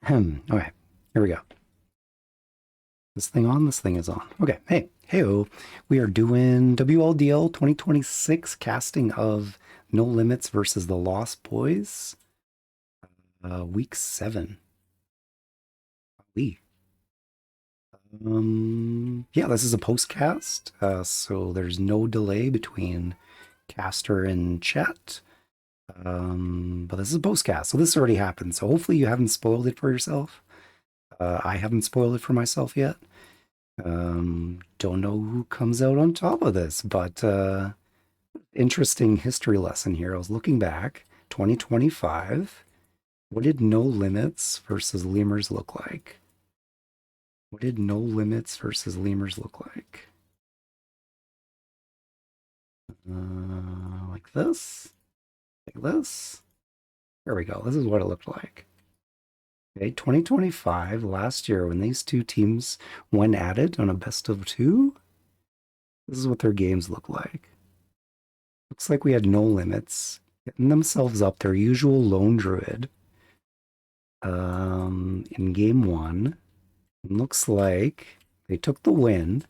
Okay, here we go. This thing on, this thing is on. Okay, hey, heyo. We are doing WLDL 2026 casting of No Limits versus the Lost Boys, week 7. We. Yeah, this is a postcast, so there's no delay between caster and chat. But this is a postcast, so this already happened. So hopefully you haven't spoiled it for yourself. I haven't spoiled it for myself yet. Don't know who comes out on top of this, but interesting history lesson here. I was looking back, 2025. What did No Limits versus Lemurs look like? What did No Limits versus Lemurs look like? Like this? Like this? There we go. This is what it looked like. Okay, 2025, last year, when these two teams went at it on a best of two, this is what their games look like. Looks like we had No Limits getting themselves up their usual lone druid in game one. It looks like they took the win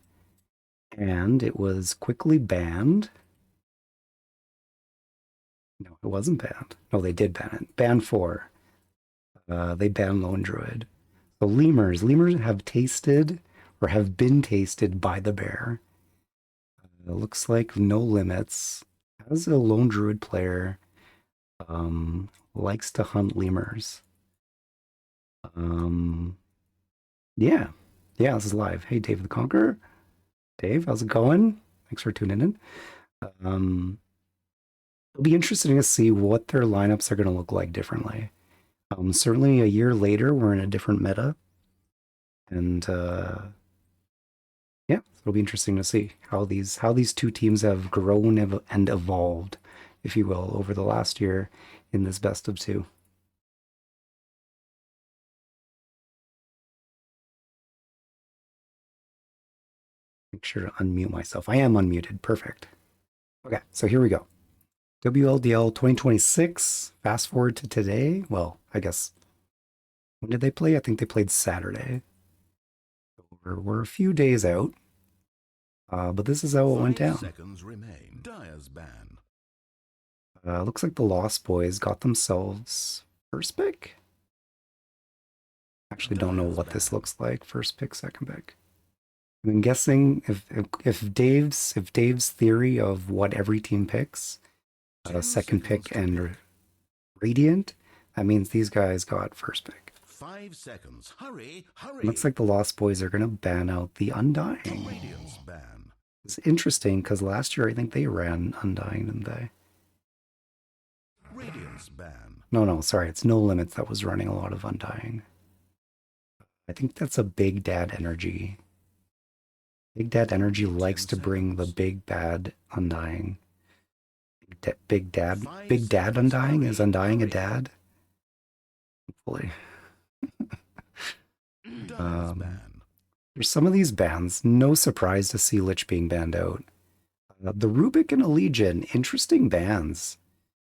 and it was quickly banned. No, it wasn't banned. No, they did ban it. Ban 4. They banned Lone Druid. So lemurs have tasted or have been tasted by the bear. It looks like No Limits as a Lone Druid player likes to hunt lemurs. Um, yeah, yeah, this is live. Hey, Dave the Conqueror. Dave, how's it going? Thanks for tuning in. Um, it'll be interesting to see what their lineups are going to look like differently. Certainly, a year later, we're in a different meta, and yeah, it'll be interesting to see how these two teams have grown and evolved, if you will, over the last year in this best of two. Make sure to unmute myself. I am unmuted. Perfect. Okay, so here we go. WLDL 2026. Fast forward to today. Well, I guess when did they play? I think they played Saturday. We're a few days out, but this is how it went down. Seconds remain. Dyer's ban. Looks like the Lost Boys got themselves first pick. Actually, don't know what this looks like. First pick, second pick. I'm guessing if Dave's theory of what every team picks, second pick and Radiant, that means these guys got first pick. 5 seconds. Hurry, hurry. Looks like the Lost Boys are gonna ban out the Undying. Radiant's ban. It's interesting because last year I think they ran Undying, didn't they? Radiant's ban. No, sorry, it's No Limits that was running a lot of Undying. I think that's a Big Dad energy. Big Dad energy likes to bring the big bad Undying. Big Dad Undying? Is Undying a dad? Hopefully. There's some of these bans, no surprise to see Lich being banned out. The Rubik and Allegiant, interesting bans.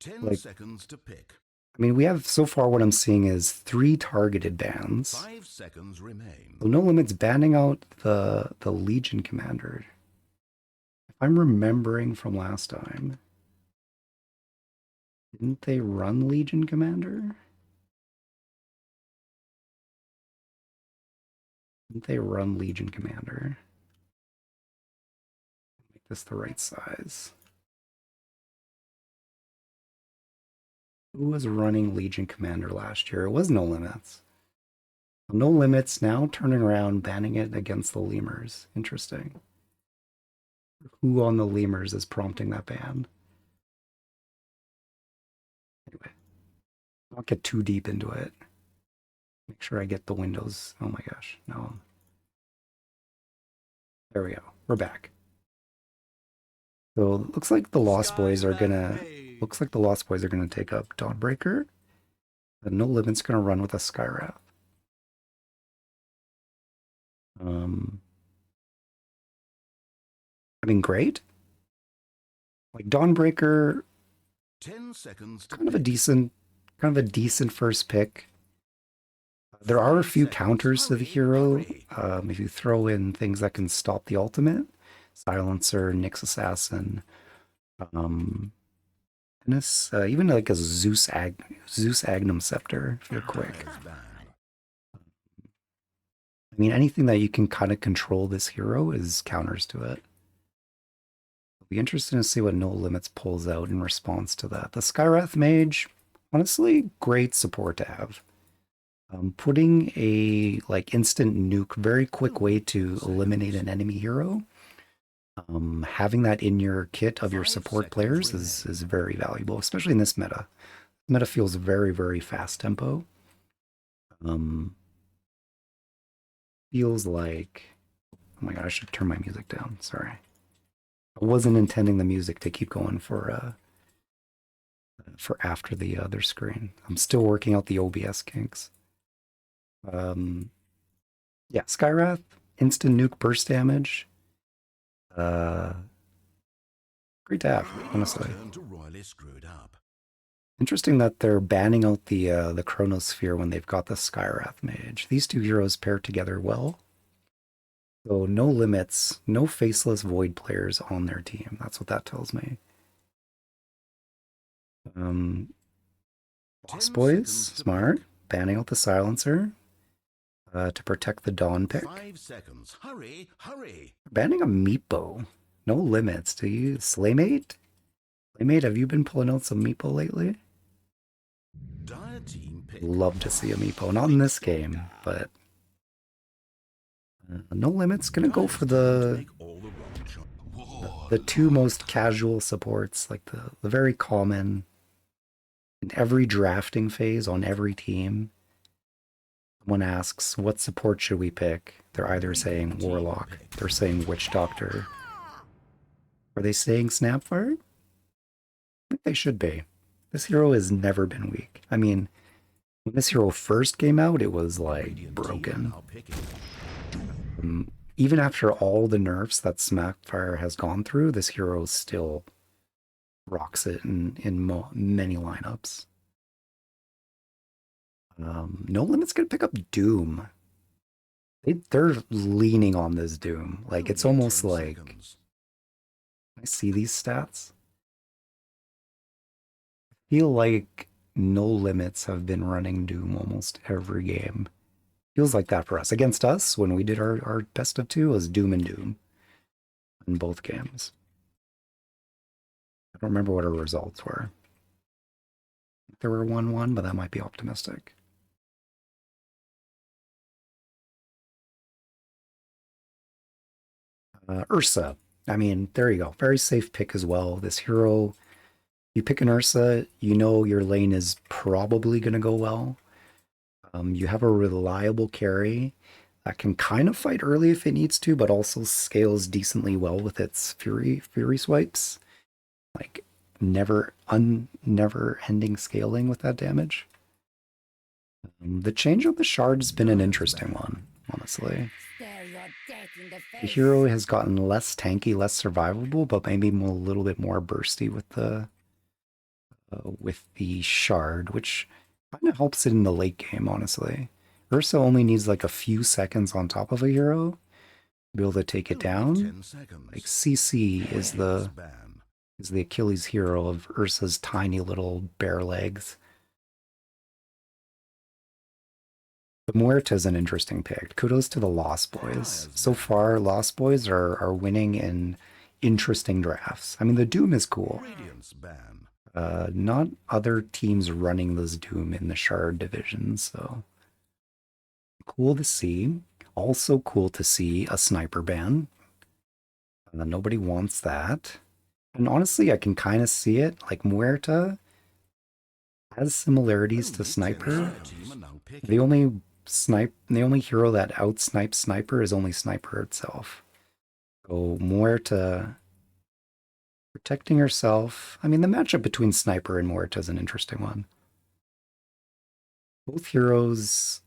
10 seconds to pick. I mean, we have so far what I'm seeing is 3 targeted bans. 5 seconds remain. So No Limits banning out the Legion Commander. If I'm remembering from last time, didn't they run Legion Commander? Didn't they run Legion Commander? Make this the right size. Who was running Legion Commander last year? It was No Limits. No Limits now turning around, banning it against the Lemurs. Interesting. Who on the Lemurs is prompting that ban? Anyway, I'll get too deep into it. Make sure I get the windows. Oh my gosh, no. There we go. We're back. So it looks like the Lost Boys are gonna. Looks like the Lost Boys are gonna take up Dawnbreaker. And No Limit's gonna run with a Skywrath. I mean, great. Like Dawnbreaker, 10 seconds. kind of a decent first pick. There are a 5 few seconds. counters to the Hurry, hero. hurry. If you throw in things that can stop the ultimate, Silencer, Nyx Assassin, um, and this, even like a Zeus Agnum Scepter if you're quick. Knives banned. I mean, anything that you can kind of control this hero is counters to it. It'll be interesting to see what NoLimitz pulls out in response to that. The Skywrath Mage, honestly, great support to have. Putting a like instant nuke, very quick way to eliminate an enemy hero. Having that in your kit of your 5 support seconds players remain. is very valuable, especially in this meta. Meta feels very, very fast tempo. Um, feels like, oh my god, I should turn my music down. Sorry, I wasn't intending the music to keep going for after the other screen. I'm still working out the OBS kinks. Um, yeah, Skywrath, instant nuke burst damage. Uh, great to have, honestly. Turn to royally screwed up. Interesting that they're banning out the Chronosphere when they've got the Skywrath Mage. These two heroes pair together well. So NoLimitz, no faceless void players on their team. That's what that tells me. Boss 10 Boys, seconds to smart. pick. Banning out the Silencer to protect the Dawn pick. 5 seconds. Hurry, hurry. Banning a Meepo. NoLimitz. Do you Slaymate? Slaymate, have you been pulling out some Meepo lately? Dire team pick. Love to see a Meepo. Not in this game, but NoLimitz gonna go for the two most casual supports, like the very common in every drafting phase on every team. Someone asks, what support should we pick? They're either saying Warlock, they're saying Witch Doctor. Are they saying Snapfire? I think they should be. This hero has never been weak. I mean, when this hero first came out, it was like broken. Even after all the nerfs that Snapfire has gone through, this hero still rocks it in many lineups. NoLimit's gonna pick up Doom. They're leaning on this Doom. Like, it's almost like, I see these stats. I feel like NoLimitz have been running Doom almost every game. Feels like that for us. Against us, when we did our best of two, was Doom and Doom in both games. I don't remember what our results were. There were 1-1, but that might be optimistic. Ursa. I mean, there you go. Very safe pick as well. This hero, you pick an Ursa, you know your lane is probably going to go well. You have a reliable carry that can kind of fight early if it needs to, but also scales decently well with its fury swipes. Like never ending scaling with that damage. The change of the shard has been an interesting one, honestly. The hero has gotten less tanky, less survivable, but maybe a little bit more bursty with the shard, which kind of helps it in the late game, honestly. Ursa only needs like a few seconds on top of a hero to be able to take it down. Like CC is the Achilles heel of Ursa's tiny little bare legs. The Muerta is an interesting pick. Kudos to the Lost Boys. So far, Lost Boys are winning in interesting drafts. I mean, the Doom is cool. Not other teams running this Doom in the Shard division, so cool to see. Also cool to see a sniper ban. Nobody wants that. And honestly, I can kind of see it. Like, Muerta has similarities to Sniper. The only hero that out-snipes Sniper is only Sniper itself. So Muerta protecting herself. I mean, the matchup between Sniper and Muerta is an interesting one. Both heroes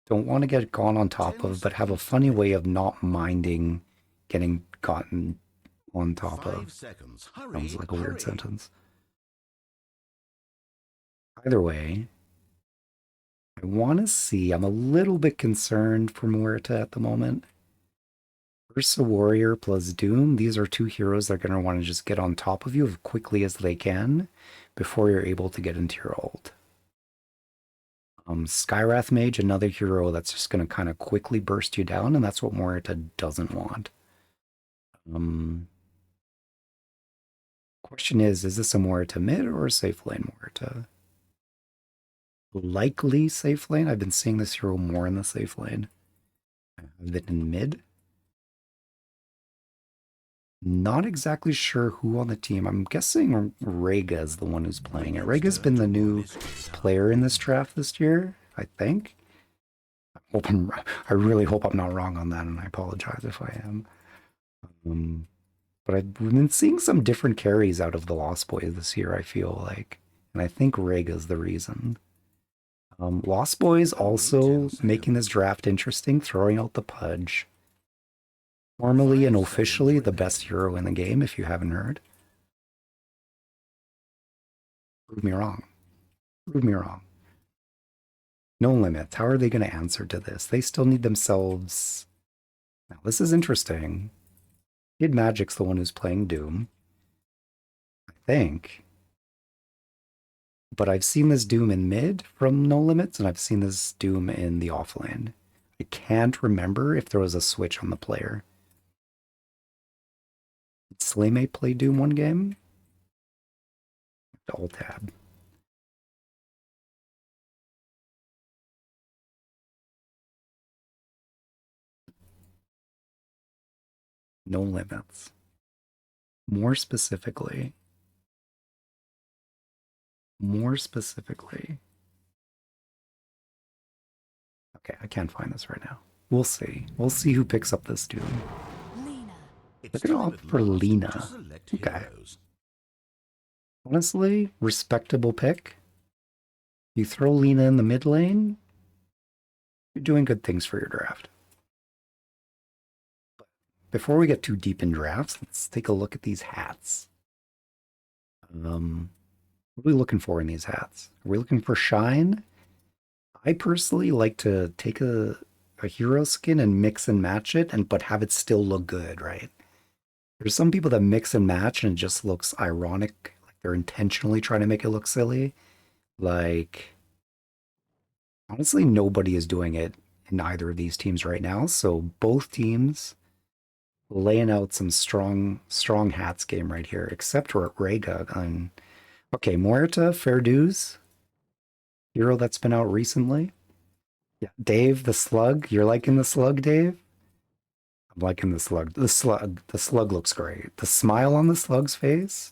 don't want to get gone on top of, but have a funny way of not minding getting gotten on top of. Sounds like a weird sentence. Either way, I want to see. I'm a little bit concerned for Muerta at the moment. Ursa Warrior plus Doom. These are two heroes that are going to want to just get on top of you as quickly as they can before you're able to get into your ult. Skywrath Mage, another hero that's just going to kind of quickly burst you down, and that's what Muerta doesn't want. Question is this a Muerta mid or a safe lane Muerta? Likely safe lane. I've been seeing this hero more in the safe lane. I've been in mid. Not exactly sure who on the team. I'm guessing Rega is the one who's playing it. Rega's been the new player in this draft this year, I think. I really hope I'm not wrong on that, and I apologize if I am. But I've been seeing some different carries out of the Lost Boys this year, I feel like. And I think Rega's the reason. Lost Boys also making this draft interesting, throwing out the Pudge. Formally and officially the best hero in the game, if you haven't heard. Prove me wrong. Prove me wrong. NoLimitz, how are they going to answer to this? They still need themselves... Now, this is interesting. Kid Magic's the one who's playing Doom. I think. But I've seen this Doom in mid from NoLimitz, and I've seen this Doom in the offlane. I can't remember if there was a switch on the player. Did Slaymate play Doom one game? Alt tab. NoLimitz. More specifically. Okay, I can't find this right now. We'll see. We'll see who picks up this Doom. Look at opt for Lena. Okay. Honestly, respectable pick. You throw Lena in the mid lane, you're doing good things for your draft. But before we get too deep in drafts, let's take a look at these hats. What are we looking for in these hats? Are we looking for shine? I personally like to take a hero skin and mix and match it, but have it still look good, right? There's some people that mix and match and it just looks ironic, like they're intentionally trying to make it look silly. Like, honestly, nobody is doing it in either of these teams right now. So both teams laying out some strong hats game right here, except for Rega. Okay, Muerta, fair dues. Hero that's been out recently. Yeah, Dave, the slug. You're liking the slug, Dave? I'm liking the slug. The slug looks great. The smile on the slug's face.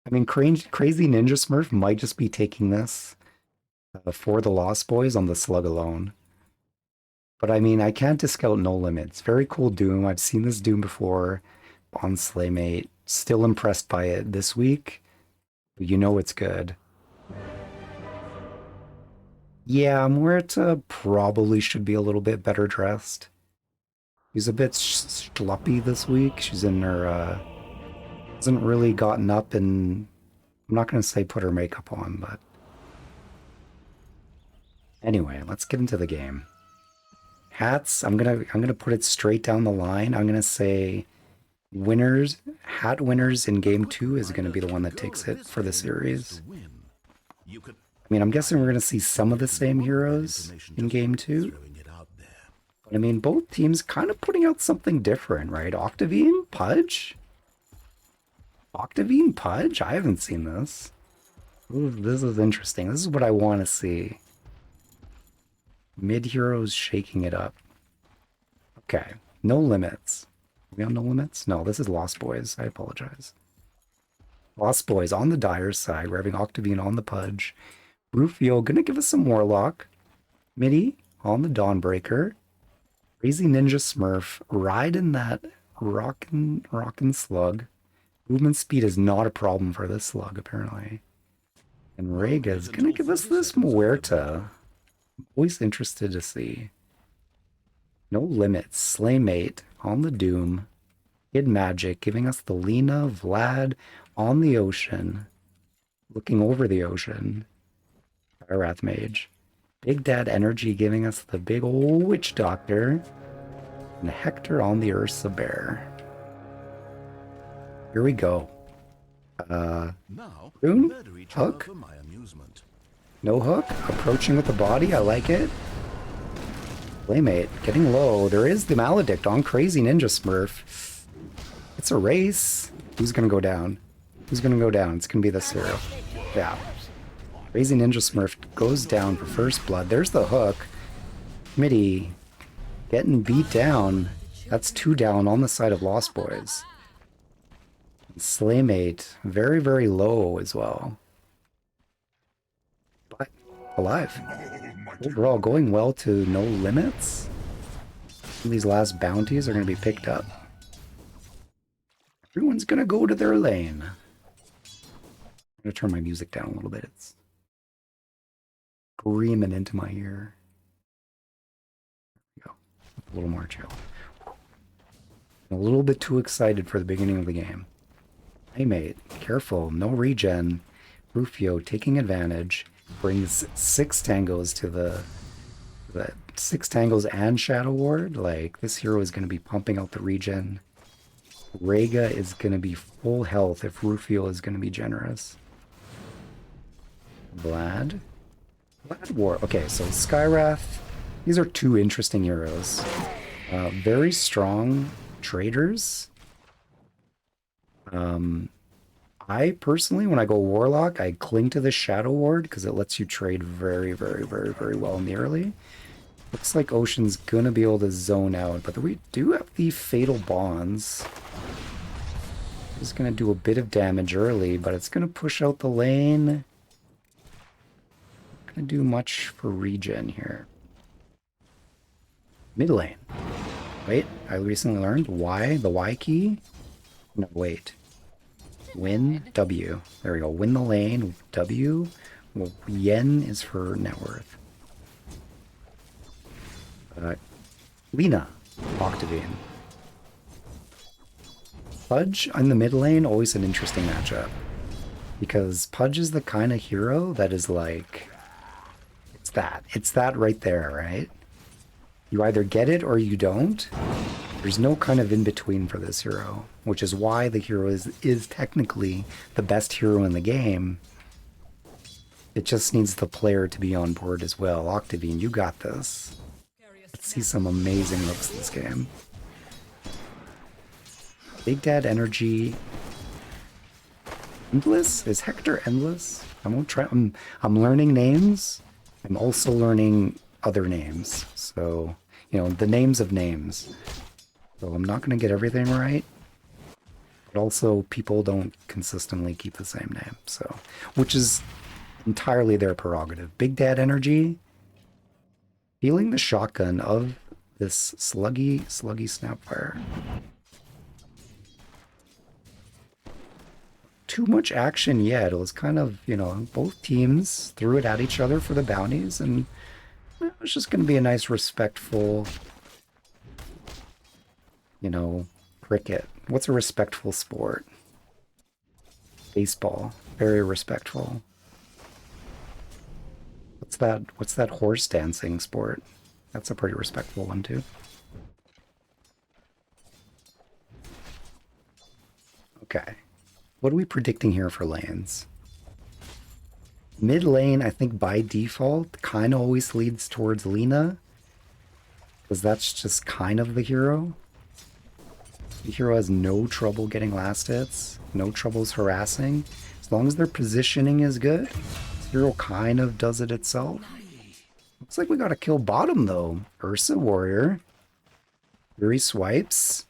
I mean, Crazy Ninja Smurf might just be taking this for the Lost Boys on the slug alone. But I mean, I can't discount NoLimitz. Very cool Doom. I've seen this Doom before on Slaymate. Still impressed by it this week. But you know it's good. Yeah, Muerta probably should be a little bit better dressed. She's a bit schluppy this week. She's in her, hasn't really gotten up and I'm not going to say put her makeup on, but anyway, let's get into the game. Hats, I'm gonna put it straight down the line. I'm gonna say hat winners in game 2 is gonna be the one that takes it for the series. I mean, I'm guessing we're gonna see some of the same heroes in game 2. But I mean, both teams kind of putting out something different, right? Octavine, Pudge? Octavine, Pudge? I haven't seen this. Ooh, this is interesting. This is what I want to see. Mid heroes shaking it up. Okay, NoLimitz. Are we on NoLimitz? No, this is Lost Boys. I apologize. Lost Boys on the Dire side. We're having Octavine on the Pudge. Rufio gonna give us some Warlock. Midi on the Dawnbreaker. Crazy Ninja Smurf riding that rockin' slug. Movement speed is not a problem for this slug, apparently. And Rega's gonna give us this Muerta. Always interested to see. NoLimitz, Slaymate on the Doom. Kid Magic giving us the Lena, Vlad on the ocean. Looking over the ocean. Skywrath Mage. Big Dad Energy giving us the big old witch doctor. And Hector on the Ursa Bear. Here we go. Now, Rune? murder each other Hook? for my amusement. No hook. Approaching with the body. I like it. Playmate. Getting low. There is the Maledict on Crazy Ninja Smurf. It's a race. Who's going to go down? Who's going to go down? It's going to be this hero. Yeah. Crazy Ninja Smurf goes down for first blood. There's the hook. Mitty getting beat down. That's 2 down on the side of Lost Boys. Slaymate, very, very low as well. But alive. Overall, going well to NoLimitz. These last bounties are going to be picked up. Everyone's going to go to their lane. I'm going to turn my music down a little bit. It's screaming into my ear. There we go. A little more chill. I'm a little bit too excited for the beginning of the game. Hey mate, careful, no regen. Rufio taking advantage, brings 6 tangos to the 6 tangos and Shadow Ward. Like, this hero is going to be pumping out the regen. Rhaegar is going to be full health if Rufio is going to be generous. Vlad War. Okay, so Skywrath. These are 2 interesting heroes. Very strong traders. I personally, when I go Warlock, I cling to the Shadow Ward because it lets you trade very, very, very, very well in the early. Looks like Ocean's gonna be able to zone out, but we do have the Fatal Bonds. It's gonna do a bit of damage early, but it's gonna push out the lane. Not gonna do much for regen here. Mid lane. Wait, I recently learned Y, the Y key. No, wait. Win W. There we go. Win the lane. W. Well, yen is for net worth. Lina. Octavine. Pudge in the mid lane, always an interesting matchup. Because Pudge is the kind of hero that is like... It's that. It's that right there, right? You either get it or you don't. There's no kind of in-between for this hero, which is why the hero is technically the best hero in the game. It just needs the player to be on board as well. Octavine, you got this. Let's see some amazing looks this game. Big Dad Energy. Endless? Is Hector endless? I'm learning names. I'm also learning other names. So, you know, the names of names. So I'm not going to get everything right. But also, people don't consistently keep the same name. So, which is entirely their prerogative. Big Dad Energy. Feeling the shotgun of this sluggy Snapfire. Too much action yet. It was kind of, you know, both teams threw it at each other for the bounties, and it was just going to be a nice, respectful, you know, cricket. What's a respectful sport? Baseball. Very respectful. What's that horse dancing sport? That's a pretty respectful one too. Okay. What are we predicting here for lanes? Mid lane, I think by default, kind of always leads towards Lina. Because that's just kind of the hero. The hero has no trouble getting last hits. No troubles harassing. As long as their positioning is good. This hero kind of does it itself. Looks like we got to kill bottom though. Ursa Warrior. Fury swipes.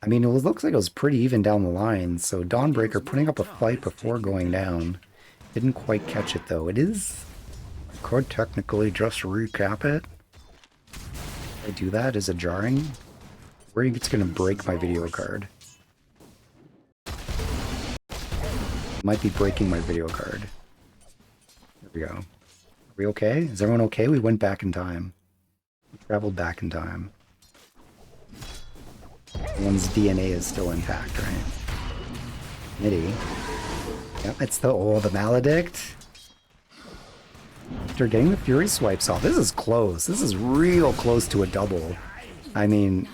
I mean, it looks like it was pretty even down the line, so Dawnbreaker putting up a fight before going down. Didn't quite catch it, though. It is... I could technically just recap it. If I do that, is it jarring? Or it's going to break my video card. Might be breaking my video card. There we go. Are we okay? Is everyone okay? We went back in time. We traveled back in time. One's DNA is still intact, right? Mitty. Yep, it's the Maledict. After getting the Fury swipes off, this is close. This is real close to a double. I mean,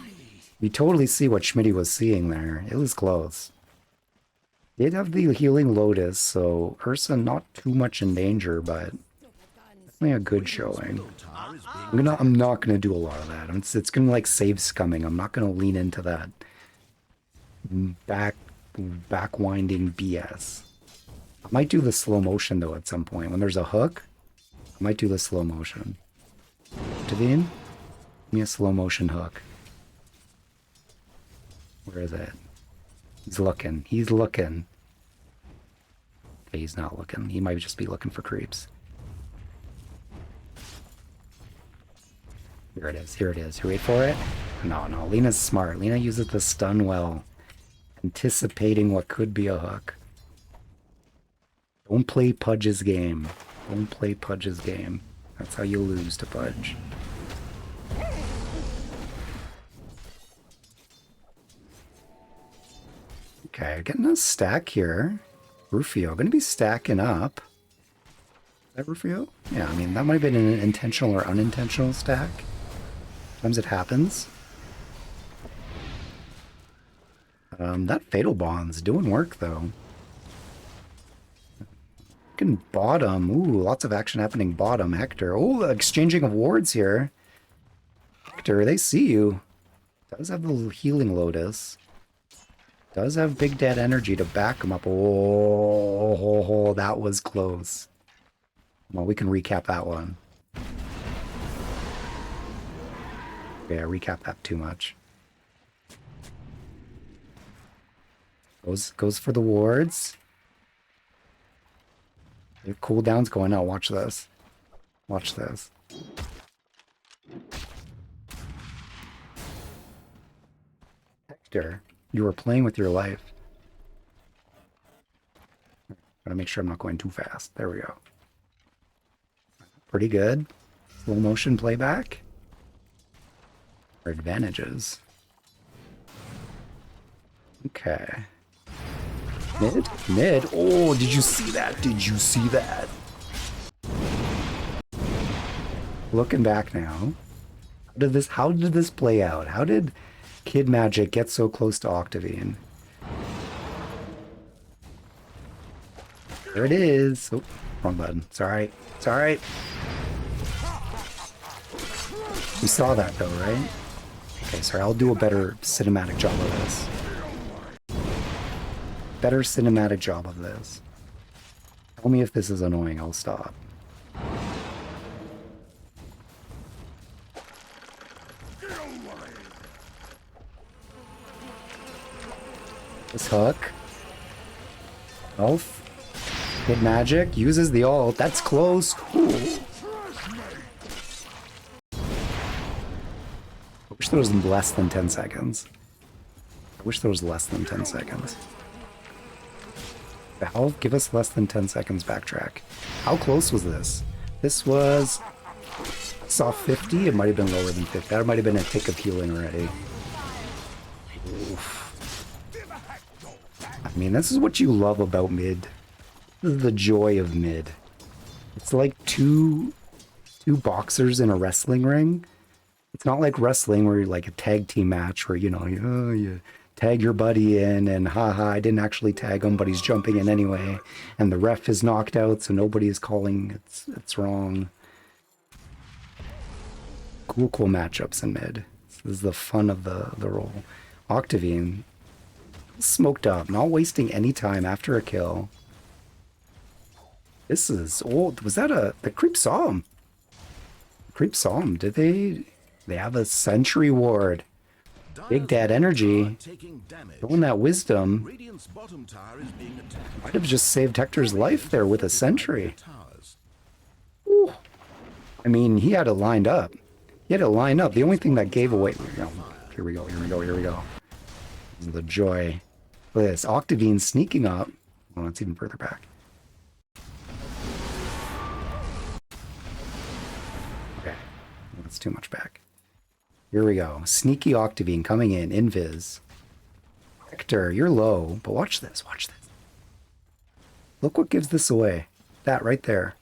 you totally see what Schmitty was seeing there. It was close. Did have the healing Lotus, so Ursa not too much in danger, but definitely a good showing. I'm not gonna do a lot of that. It's gonna like save scumming. I'm not gonna lean into that backwinding BS. I might do the slow motion though at some point. When there's a hook, I might do the slow motion. Devine, give me a slow motion hook. Where is it? He's looking. He's looking. Okay, he's not looking. He might just be looking for creeps. Here it is. Here it is. Wait for it. No, no. Lena's smart. Lena uses the stun well. Anticipating what could be a hook. Don't play Pudge's game. Don't play Pudge's game. That's how you lose to Pudge. Okay, getting a stack here. Rufio, gonna be stacking up. Is that Rufio? Yeah, I mean, that might have been an intentional or unintentional stack. Sometimes it happens. That Fatal Bond's doing work, though. Fucking bottom. Ooh, lots of action happening bottom. Hector. Oh, exchanging of wards here. Hector, they see you. Does have the healing Lotus. Does have big dead energy to back him up. Oh, that was close. Well, we can recap that one. Yeah, recap that too much. Goes for the wards. Your cooldown's going out. Watch this. Watch this. Hector, you were playing with your life. Gotta make sure I'm not going too fast. There we go. Pretty good. Slow motion playback. Our advantages. Okay. Mid? Mid? Oh, did you see that? Did you see that? Looking back now, how did this play out? How did Kid Magic get so close to Octavine? There it is. Oh, wrong button. It's alright. It's alright. You saw that though, right? Okay, sorry, I'll do a better cinematic job of this. Better cinematic job of this. Tell me if this is annoying, I'll stop. This hook. Elf. Kid Magic uses the ult. That's close. Ooh. I wish there was less than 10 seconds. I wish there was less than 10 seconds. Valve, give us less than 10 seconds backtrack. How close was this? This was... saw 50? It might have been lower than 50. That might have been a tick of healing already. Oof. I mean, this is what you love about mid. This is the joy of mid. It's like two boxers in a wrestling ring. It's not like wrestling where you're like a tag team match where, you know, you tag your buddy in and haha, I didn't actually tag him, but he's jumping in anyway. And the ref is knocked out, so nobody is calling it's wrong. Cool matchups in mid. This is the fun of the role. Octavine, smoked up, not wasting any time after a kill. This is old. Was that the creep saw him? The creep saw him. Did they have a sentry ward? Big Dad energy. Throwing that wisdom. Might have just saved Hector's life there with a sentry. Ooh. I mean, he had it lined up. He had it lined up. The only thing that gave away... Here we go, here we go, here we go. This is the joy. Look at this. Octavine sneaking up. Oh, it's even further back. Okay. That's too much back. Here we go. Sneaky Octavine coming in. Invis. Hector, you're low. But watch this. Watch this. Look what gives this away. That right there.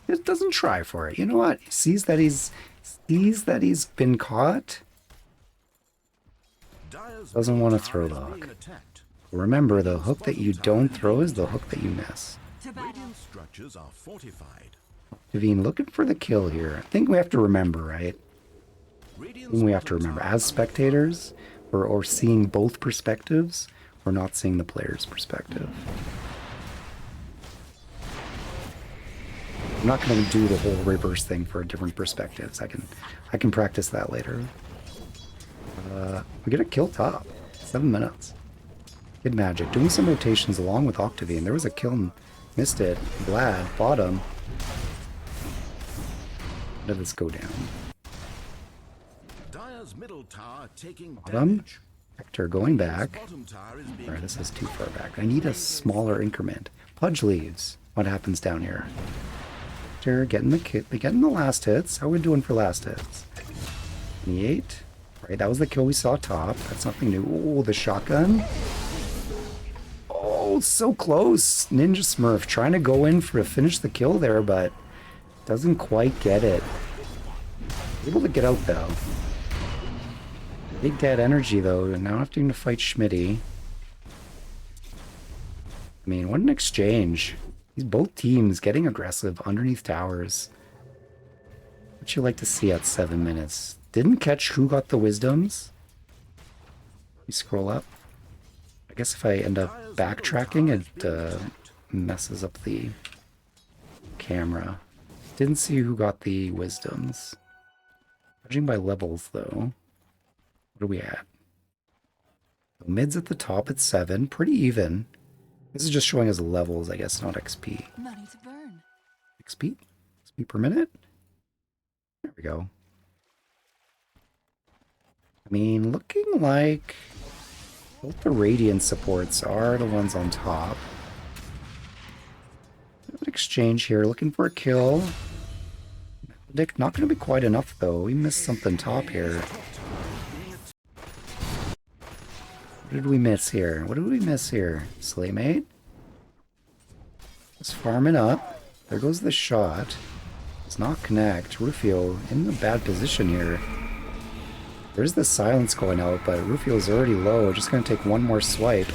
It doesn't try for it. You know what? He sees that he's been caught. Doesn't want to throw the hook. Remember, the hook that you don't throw is the hook that you miss. Radiant structures are fortified. Devine looking for the kill here. I think we have to remember, right? We have to remember, as spectators, or seeing both perspectives, we're not seeing the player's perspective. I'm not going to do the whole reverse thing for different perspectives. I can practice that later. We get a kill top. 7 minutes. Kid Magic doing some rotations along with Octavine. There was a kill, missed it. Vlad, bottom. How did this go down? Dire's middle tower taking Bottom. damage. Hector going back. Bottom tower is being Alright, this is too far back. I need a smaller increment. Pudge leaves. What happens down here? Hector getting the last hits. How are we doing for last hits? 28. Right, that was the kill we saw top. That's nothing new. Oh, the shotgun. Oh, so close. Ninja Smurf trying to go in for to finish the kill there, but doesn't quite get it. Able to get out though. Big dead energy though, and now having to fight Schmitty. I mean, what an exchange. These both teams getting aggressive underneath towers. What you like to see at 7 minutes. Didn't catch who got the wisdoms. We scroll up. I guess if I end up backtracking, it messes up the camera. Didn't see who got the wisdoms. Judging by levels, though. What are we at? So mid's at the top at 7. Pretty even. This is just showing us levels, I guess, not XP. Money to burn. XP? XP per minute? There we go. I mean, looking like both the Radiant supports are the ones on top. Exchange here, looking for a kill. Dick, not going to be quite enough though. We missed something top here. What did we miss here? What did we miss here? Slaymate? Just farming up. There goes the shot. Does not connect. Rufio in a bad position here. There's the silence going out, but Rufio's already low. Just going to take one more swipe.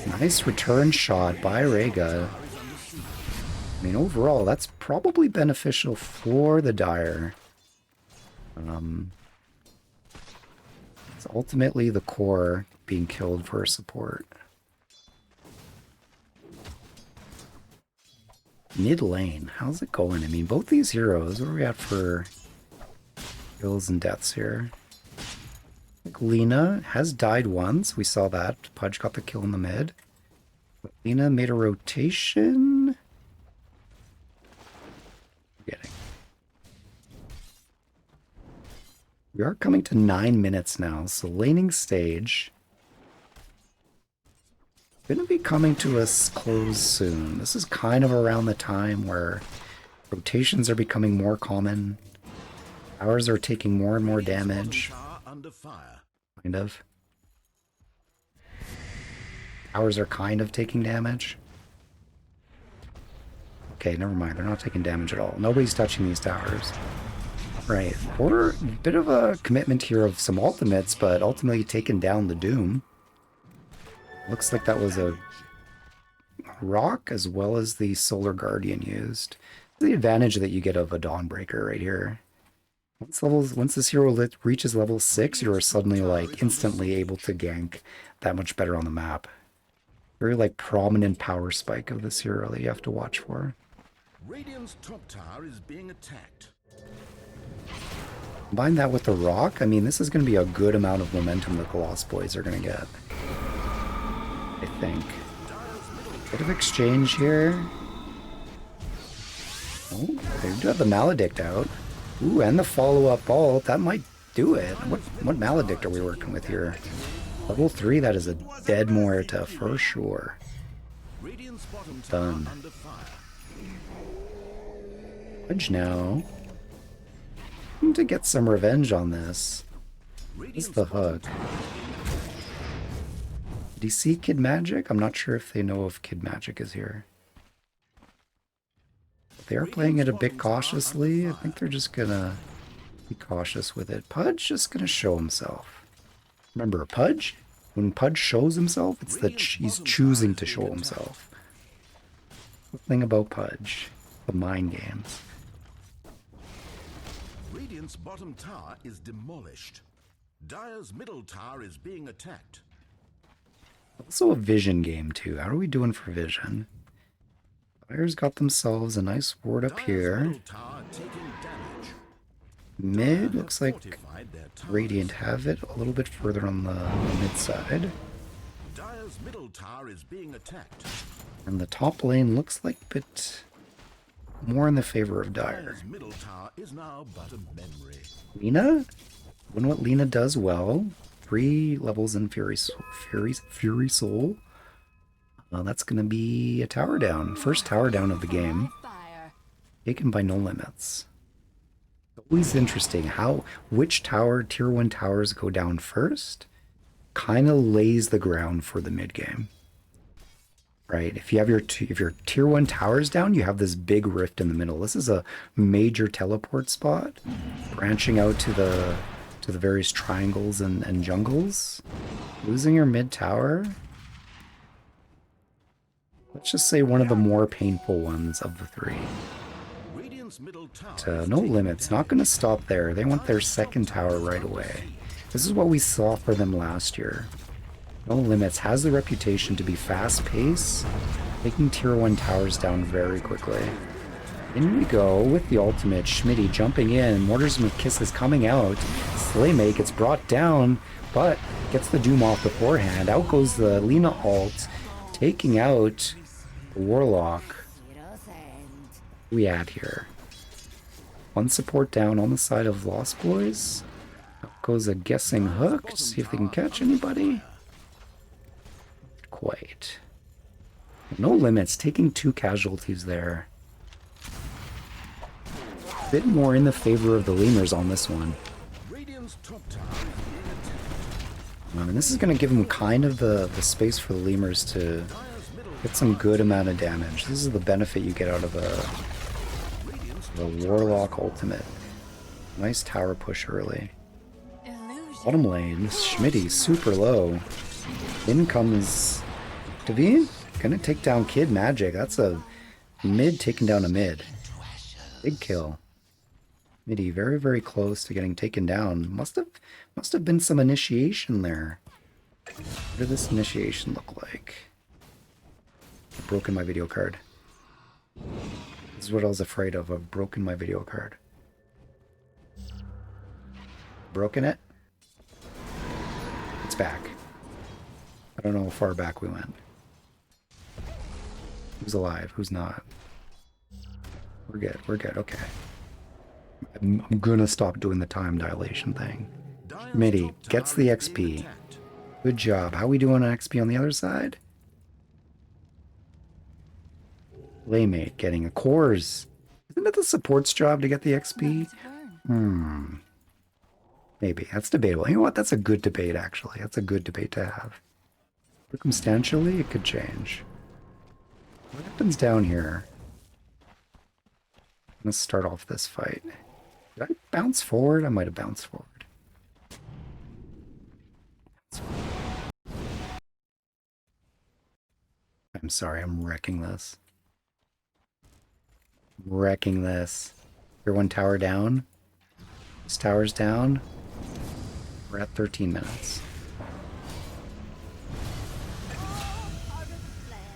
Nice return shot by Rega. I mean, overall, that's probably beneficial for the Dire. It's ultimately the core being killed for support. Mid lane, how's it going? I mean, both these heroes, what are we at for kills and deaths here? Lena has died once. We saw that. Pudge got the kill in the mid. Lena made a rotation. Forgetting. We are coming to 9 minutes now, so laning stage. Gonna be coming to a close soon. This is kind of around the time where rotations are becoming more common. Towers are taking more and more damage. under fire. Kind of. Towers are kind of taking damage. Okay, never mind. They're not taking damage at all. Nobody's touching these towers. Right. Or a bit of a commitment here of some ultimates, but ultimately taking down the Doom. Looks like that was a rock as well as the Solar Guardian used. The advantage that you get of a Dawnbreaker right here. Once this hero reaches level 6, you're suddenly like instantly able to gank that much better on the map. Very like prominent power spike of this hero that you have to watch for. Radiant's top tower is being attacked. Combine that with the rock, I mean this is going to be a good amount of momentum that the Lost Boys are going to get. I think. Bit of exchange here. Oh, they do have the Maledict out. Ooh, and the follow-up ult. That might do it. What Maledict are we working with here? Level 3, that is a dead Morita for sure. Radiant's bottom tower Done. under fire. Edge now. Need to get some revenge on this. What's the hook? Did he see Kid Magic? I'm not sure if they know if Kid Magic is here. They are playing it a bit cautiously. I think they're just gonna be cautious with it. Pudge just gonna show himself. Remember, Pudge? When Pudge shows himself, it's that he's choosing to show himself. The thing about Pudge, the mind games. Radiant's bottom tower is demolished. Dire's middle tower is being attacked. Also a vision game too. How are we doing for vision? Dire's got themselves a nice ward up Dire's here. middle tower taking damage. Mid looks like Fortified their towers. Radiant have it a little bit further on the mid side. Dire's middle tower is being attacked. And the top lane looks like a bit more in the favor of Dire. Dire's middle tower is now but a memory. Lina? Doing what Lina does well. 3 levels in Fury Soul. That's going to be a tower down. First tower down of the game. Taken by NoLimitz. Always interesting how which tower, tier 1 towers go down first. Kind of lays the ground for the mid game. Right? If you have your tier 1 towers down, you have this big rift in the middle. This is a major teleport spot branching out to the various triangles and jungles. Losing your mid tower. Let's just say one of the more painful ones of the 3. Radiant's middle tower But, NoLimitz, not going to stop there. They want their second tower right away. This is what we saw for them last year. NoLimitz has the reputation to be fast-paced, taking tier 1 towers down very quickly. In we go with the ultimate. Schmitty jumping in. Mortars with Kisses coming out. Slaymate gets brought down, but gets the Doom off beforehand. Out goes the Lina ult, taking out the Warlock. What do we add here? 1 support down on the side of Lost Boys. Out goes a guessing hook to see if they can catch anybody. Quite. NoLimitz taking 2 casualties there. A bit more in the favor of the lemurs on this one. Radiant's top tower is being attacked. And this is going to give them kind of the space for the lemurs to get some good amount of damage. This is the benefit you get out of a Warlock ultimate. Nice tower push early. Bottom lane, Schmitty super low. In comes Davine. Gonna take down Kid Magic. That's a mid taking down a mid. Big kill. Middy very, very close to getting taken down. Must have been some initiation there. What did this initiation look like? I've broken my video card. This is what I was afraid of. I've broken my video card. Broken it? It's back. I don't know how far back we went. Who's alive? Who's not? We're good. We're good. Okay. I'm gonna stop doing the time dilation thing. Mitty gets the XP. Good job. How we doing on XP on the other side? Playmate getting a cores. Isn't it the support's job to get the XP? Maybe. That's debatable. You know what? That's a good debate, actually. That's a good debate to have. Circumstantially, it could change. What happens down here? Let's start off this fight. Did I bounce forward? I might have bounced forward. I'm sorry, I'm wrecking this. Wrecking this. Tier 1 tower down. This tower's down. We're at 13 minutes.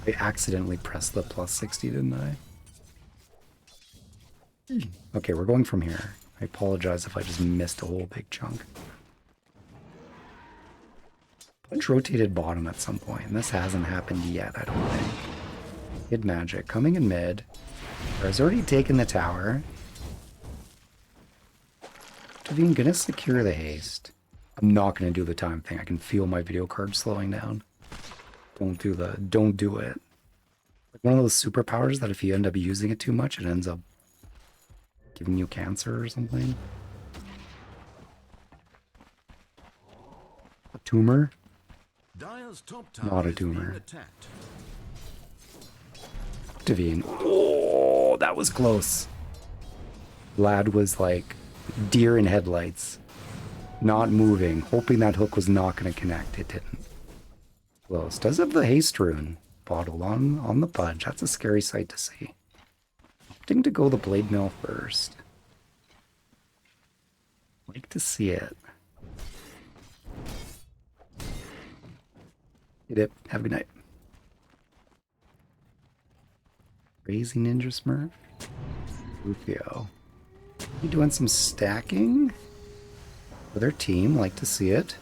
I accidentally pressed the plus 60, didn't I? Okay, we're going from here. I apologize if I just missed a whole big chunk. Punch rotated bottom at some point, and this hasn't happened yet, I don't think. Kid Magic coming in mid. Has already taken the tower. Davine gonna secure the haste. I'm not gonna do the time thing. I can feel my video card slowing down. Don't do it. Like one of those superpowers that if you end up using it too much, it ends up giving you cancer or something. A tumor? Dire's top tower Not a is being tumor. attacked. Octavine. Oh, that was close. Lad was like deer in headlights. Not moving, hoping that hook was not going to connect. It didn't. Close. Does have the haste rune bottle on the budge. That's a scary sight to see. Opting to go the blade mill first. Like to see it. Hit it. Have a good night. Crazy Ninja Smurf. Rufio. You doing some stacking for their team? Like to see it.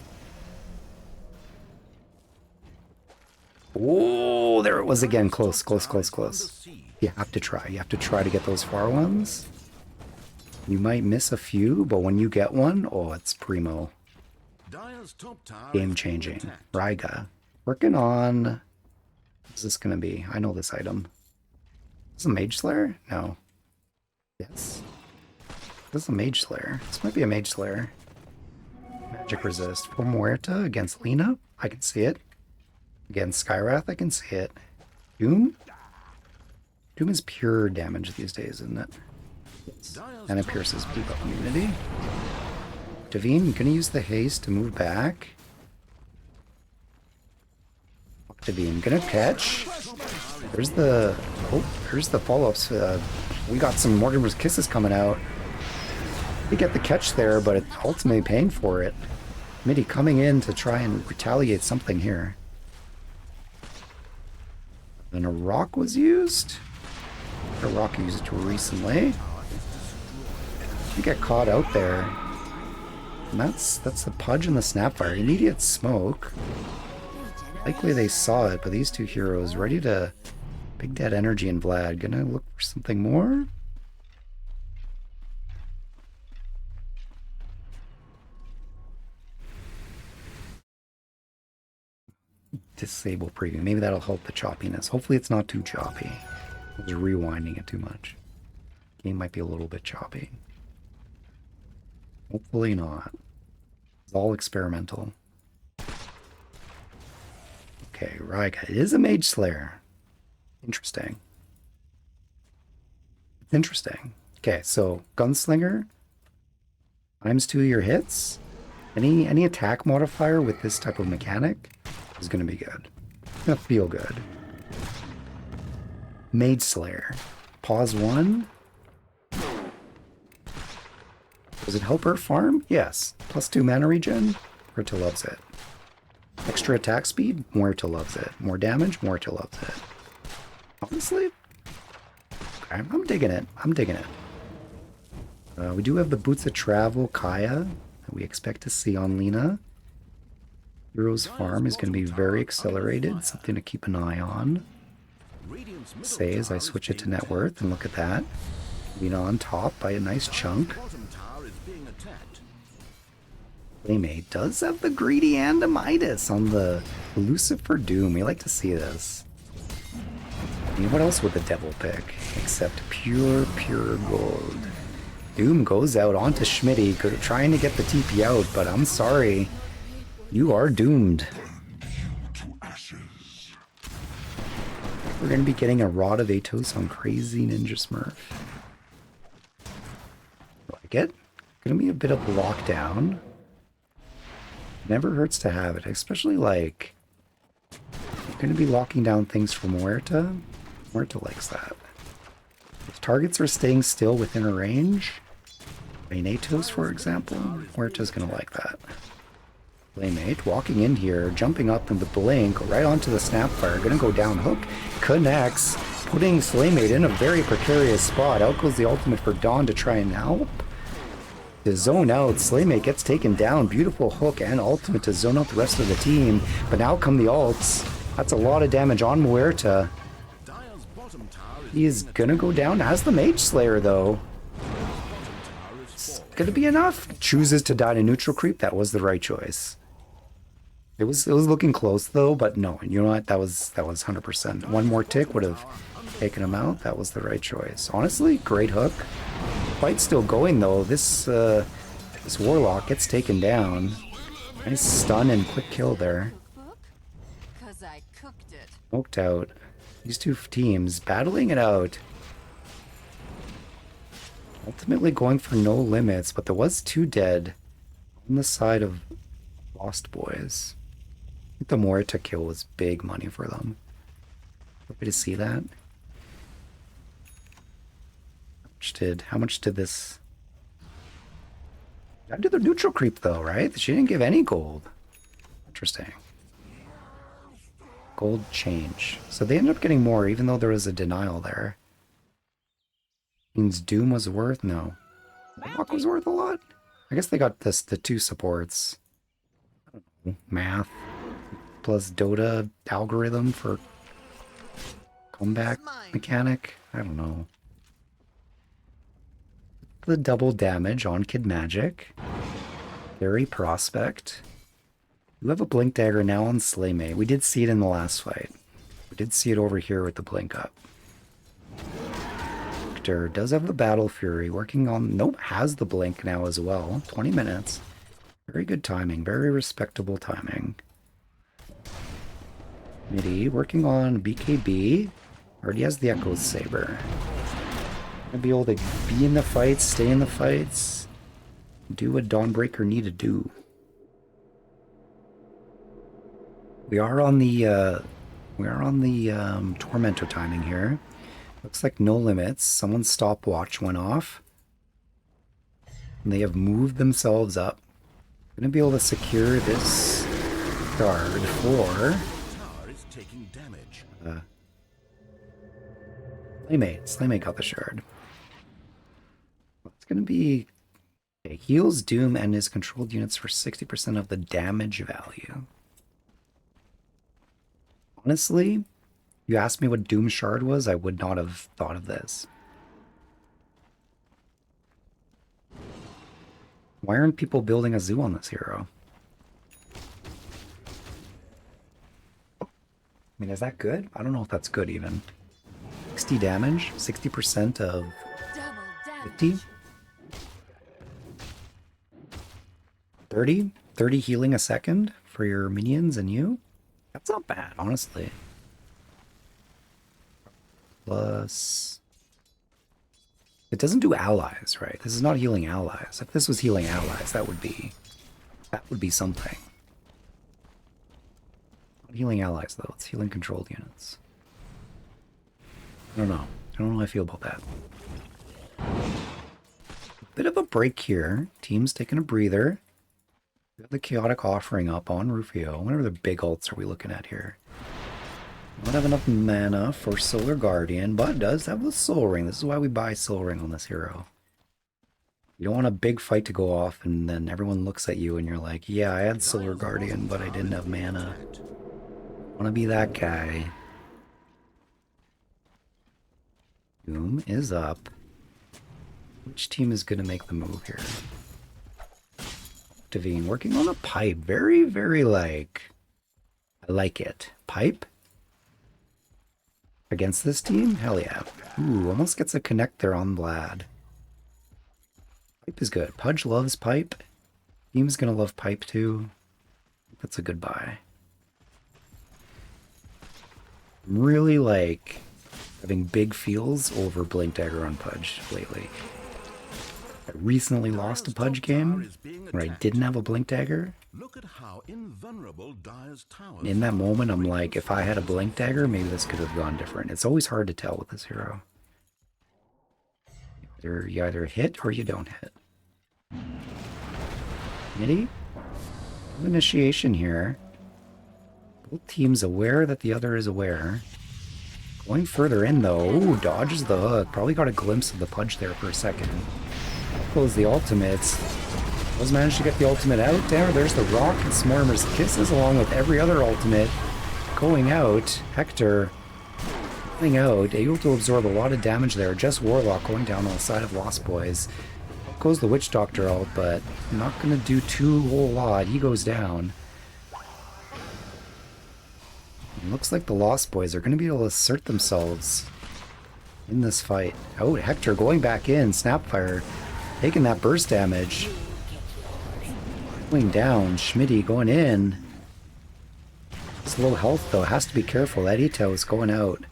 Oh, there it was again. Close, close, close, close. You have to try. You have to try to get those far ones. You might miss a few, but when you get one, oh, it's primo. Game changing. Ryga. Working on... What's this going to be? I know this item. Is this a Mage Slayer? No. Yes. This is a Mage Slayer. This might be a Mage Slayer. Magic resist. For Muerta against Lina. I can see it. Against Skywrath, I can see it. Doom? Doom is pure damage these days, isn't it? Yes. And it pierces debuff immunity. Devine, gonna use the haste to move back. Devine, gonna catch. There's the... Oh, there's the follow-ups. We got some Mortimer's Kisses coming out. We get the catch there, but it's ultimately paying for it. Midi coming in to try and retaliate something here. And a rock was used. A rock used it recently. You get caught out there. And that's the Pudge and the Snapfire. Immediate smoke. Likely they saw it, but these two heroes ready to... Big Dead Energy and Vlad. Gonna look for something more? Disable preview. Maybe that'll help the choppiness. Hopefully it's not too choppy. I was rewinding it too much. Game might be a little bit choppy. Hopefully not. It's all experimental. Okay, Ryga. It is a Mage Slayer. Interesting. It's interesting. Okay, so Gunslinger times 2 your hits. Any attack modifier with this type of mechanic is going to be good. It's going to feel good. Mage Slayer. Pause 1. Does it help her farm? Yes. +2 mana regen? Muerta loves it. Extra attack speed? Muerta loves it. More damage? Muerta loves it. Honestly? Okay, I'm digging it. I'm digging it. We do have the Boots of Travel, Kaya, that we expect to see on Lina. Hero's Farm is going to be very accelerated, something to keep an eye on. Say as I switch it to net worth, and look at that. Lina on top by a nice chunk. Playmate does have the Greedy and a Midas on the Lucifer Doom. We like to see this. I mean, what else would the devil pick? Except pure gold. Doom goes out onto Schmitty, trying to get the TP out, but I'm sorry. You are doomed. We're going to be getting a Rod of Atos on Crazy Ninja Smurf. Like it. Going to be a bit of lockdown. Never hurts to have it, especially like... You're going to be locking down things for Muerta. Muerta likes that. If targets are staying still within a range, Atos, for example, Muerta's going to like that. Playmate walking in here, jumping up in the blink, right onto the Snapfire, going to go down hook, connects, putting Slaymate in a very precarious spot. Out goes the ultimate for Dawn to try and help. To zone out, Slaymate gets taken down, beautiful hook and ultimate to zone out the rest of the team, but now come the ults. That's a lot of damage on Muerta. He is going to go down as the Mage Slayer though. It's going to be enough. Chooses to die to neutral creep, that was the right choice. It was looking close though, but no, you know what? That was 100%. One more tick would have taken him out. That was the right choice. Honestly, great hook. Fight's still going though. This Warlock gets taken down. Nice stun and quick kill there. Smoked out. These two teams battling it out. Ultimately going for no limits, but there was 2 dead on the side of Lost Boys. I think the Morita kill was big money for them. Happy to see that. How much did this? I did the neutral creep though, right? She didn't give any gold. Interesting. Gold change. So they ended up getting more, even though there was a denial there. Means Doom was worth no. Warlock was worth a lot. I guess they got the 2 supports. I don't know, math plus Dota algorithm for comeback mechanic. I don't know. The double damage on Kid Magic. Fairy Prospect. You have a Blink Dagger now on Slaymate. We did see it in the last fight. We did see it over here with the Blink Up. Victor does have the Battle Fury working on... Nope, has the Blink now as well. 20 minutes. Very good timing. Very respectable timing. Midi working on BKB. Already has the Echo Saber. Gonna be able to be in the fights, stay in the fights, do what Dawnbreaker need to do. We are on the Tormentor timing here. Looks like no limits. Someone's stopwatch went off. And they have moved themselves up. Gonna be able to secure this guard for Slaymate got the shard. It's gonna be okay, heals Doom and his controlled units for 60% of the damage value. Honestly, you asked me what Doom shard was, I would not have thought of this. Why aren't people building a zoo on this hero? I mean, is that good? I don't know if that's good even. 60 damage, 60% of 50. 30 healing a second for your minions and you. That's not bad, honestly. Plus, it doesn't do allies, right? This is not healing allies. If this was healing allies, that would be something. Not healing allies though. It's healing controlled units. I don't know. I don't know how I feel about that. Bit of a break here. Team's taking a breather. We have the Chaotic Offering up on Rufio. Whatever the big ults are we looking at here? Don't have enough mana for Solar Guardian, but does have the Soul Ring. This is why we buy Soul Ring on this hero. You don't want a big fight to go off and then everyone looks at you and you're like, yeah, I had Solar Guardian, but I didn't have mana. I want to be that guy. Doom is up. Which team is going to make the move here? Devine working on a pipe. Very, very like... I like it. Pipe? Against this team? Hell yeah. Ooh, almost gets a connect there on Vlad. Pipe is good. Pudge loves pipe. Team's going to love pipe too. That's a good buy. Really like... having big feels over Blink Dagger on Pudge lately. I recently lost a Pudge game where I didn't have a Blink Dagger. Look at how invulnerable Dire's tower. In that moment, I'm like, if I had a Blink Dagger, maybe this could have gone different. It's always hard to tell with this hero. You either hit or you don't hit. Midi? Initiation here. Both teams aware that the other is aware. Going further in though. Ooh, dodges the hook. Probably got a glimpse of the Pudge there for a second. Close the ultimates. Does manage to get the ultimate out there. There's the Rock and Smormer's Kisses along with every other ultimate going out. Hector going out, able to absorb a lot of damage there. Just Warlock going down on the side of Lost Boys. Goes the Witch Doctor out, but not going to do too whole lot. He goes down. It looks like the Lost Boys are going to be able to assert themselves in this fight. Oh, Hector going back in. Snapfire taking that burst damage. Going down. Schmitty going in. It's low health though. Has to be careful. That Ito is going out.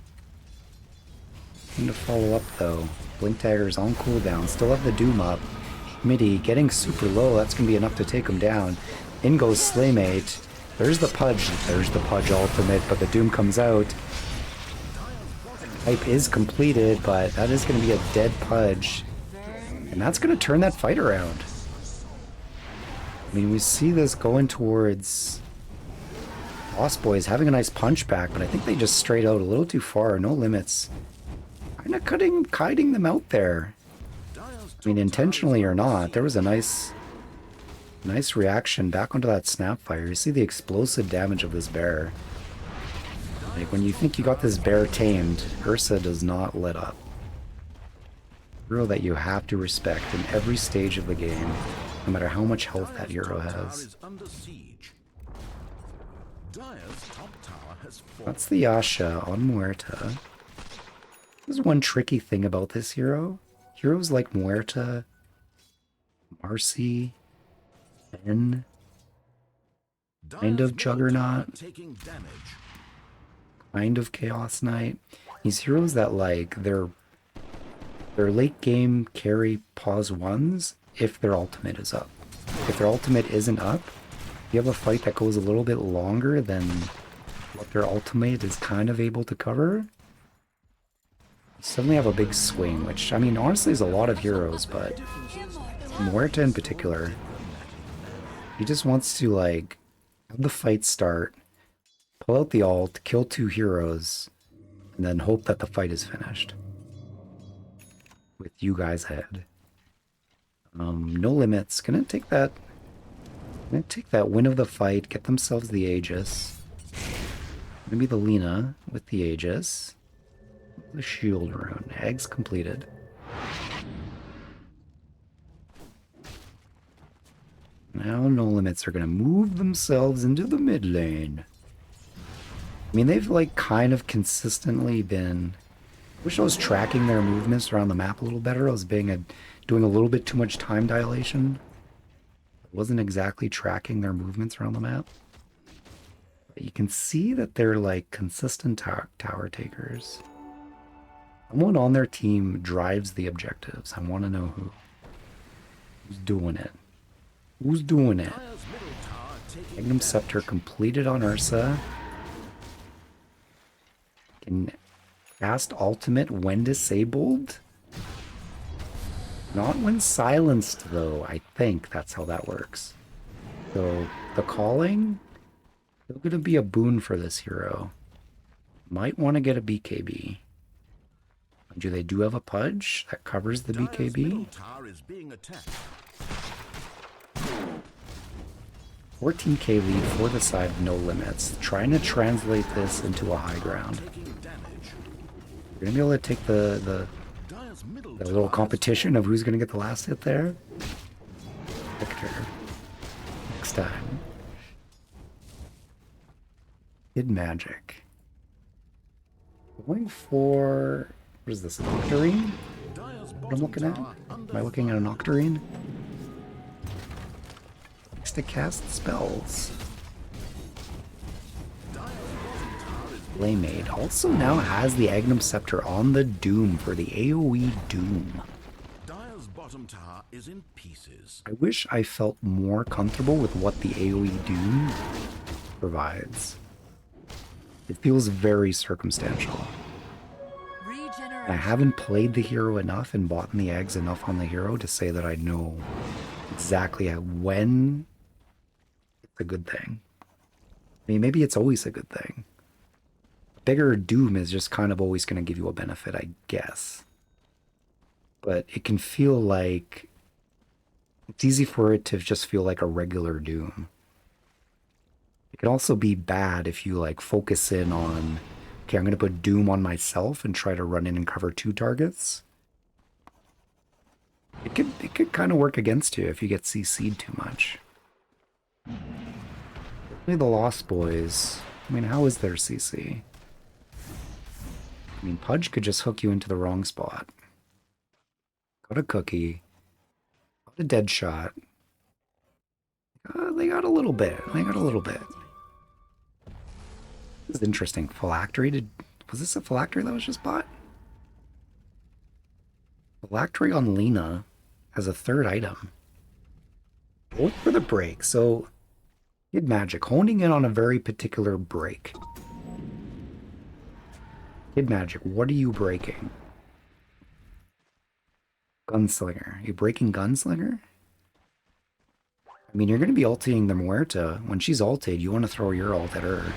Need to follow up though. Blink Dagger's on cooldown. Still have the Doom up. Midi getting super low. That's going to be enough to take him down. In goes Slaymate. There's the Pudge. There's the Pudge ultimate, but the Doom comes out. Hype is completed, but that is going to be a dead Pudge. And that's going to turn that fight around. I mean, we see this going towards Lost Boys having a nice punch back, but I think they just strayed out a little too far. NoLimitz kind of kiting them out there. I mean, intentionally or not, there was a nice reaction back onto that Snapfire. You see the explosive damage of this bear. Like, when you think you got this bear tamed, Ursa does not let up. Hero that you have to respect in every stage of the game, no matter how much health that hero has. That's the Yasha on Muerta. There's one tricky thing about this hero. Heroes like Muerta, Marcy, Ben, kind of Juggernaut, kind of Chaos Knight. These heroes that, like, they're late game carry pause ones if their ultimate is up. If their ultimate isn't up, you have a fight that goes a little bit longer than what their ultimate is kind of able to cover. You suddenly have a big swing, which, I mean, honestly is a lot of heroes, but Muerta in particular, he just wants to, like, have the fight start, pull out the ult, kill 2 heroes, and then hope that the fight is finished. With you guys ahead. NoLimitz gonna take that win of the fight, get themselves the Aegis. Gonna be the Lina with the Aegis. The shield rune. Eggs completed. Now NoLimitz are gonna move themselves into the mid lane. I mean, they've, like, kind of consistently been... Wish I was tracking their movements around the map a little better. I was doing a little bit too much time dilation. I wasn't exactly tracking their movements around the map. But you can see that they're, like, consistent tower takers. Someone on their team drives the objectives. I want to know who's doing it. Who's doing it? Magnum Scepter completed on Ursa. Can cast ultimate when disabled? Not when silenced, though. I think that's how that works. So, the calling, still gonna be a boon for this hero. Might want to get a BKB. They do have a Pudge that covers the BKB. 14k lead for the side of NoLimitz. Trying to translate this into a high ground. You're gonna be able to take the little competition of who's gonna get the last hit there. Victor. Next time. Kid Magic. Going for... What is this, an Octarine? What I'm looking at? Am I looking at an Octarine? Likes to cast spells. Playmate also now has the Agnum Scepter on the Doom for the AoE Doom. Dire's bottom tower is in pieces. I wish I felt more comfortable with what the AoE Doom provides. It feels very circumstantial. I haven't played the hero enough and bought the eggs enough on the hero to say that I know exactly when it's a good thing. I mean, maybe it's always a good thing. Bigger Doom is just kind of always going to give you a benefit, I guess. But it can feel like... It's easy for it to just feel like a regular Doom. It can also be bad if you, like, focus in on... Okay, I'm going to put Doom on myself and try to run in and cover 2 targets. It could kind of work against you if you get CC'd too much. Only the Lost Boys. I mean, how is their CC? I mean, Pudge could just hook you into the wrong spot. Got a cookie. Got a dead shot. They got a little bit. They got a little bit. This is interesting. Phylactery? Was this a phylactery that was just bought? Phylactery on Lena as a third item. Both for the break. So, Kid Magic, honing in on a very particular break. Kid Magic, what are you breaking? Gunslinger. You breaking Gunslinger? I mean, you're going to be ulting the Muerta. When she's ulted, you want to throw your ult at her.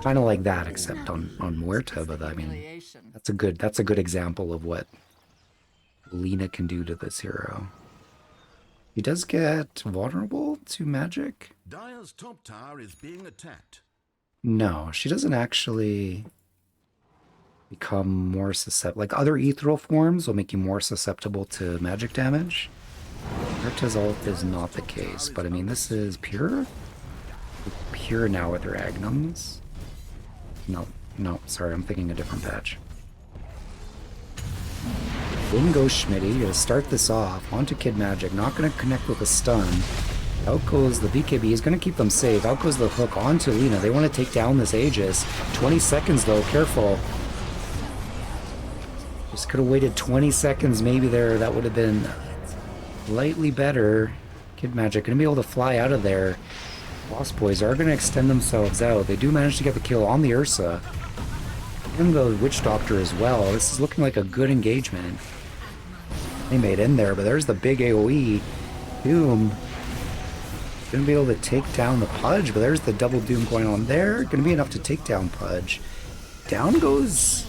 Kind of like that, except on Muerta, but I mean, that's a good example of what Lena can do to this hero. He does get vulnerable to magic. Dire's top tower is being attacked. No, she doesn't actually become more susceptible. Like other ethereal forms will make you more susceptible to magic damage. Muerta's ult is not the case, but I mean, this is pure. Pure now with her Agnums. No, sorry, I'm thinking a different patch. In goes Schmitty to start this off. Onto Kid Magic, not going to connect with a stun. Out goes the BKB, he's going to keep them safe. Out goes the hook onto Lena. They want to take down this Aegis. 20 seconds though, careful. Just could have waited 20 seconds maybe there. That would have been slightly better. Kid Magic going to be able to fly out of there. Lost Boys are going to extend themselves out. They do manage to get the kill on the Ursa. And the Witch Doctor as well. This is looking like a good engagement. They made in there, but there's the big AoE. Doom. Gonna be able to take down the Pudge, but there's the double Doom going on there. Gonna be enough to take down Pudge. Down goes...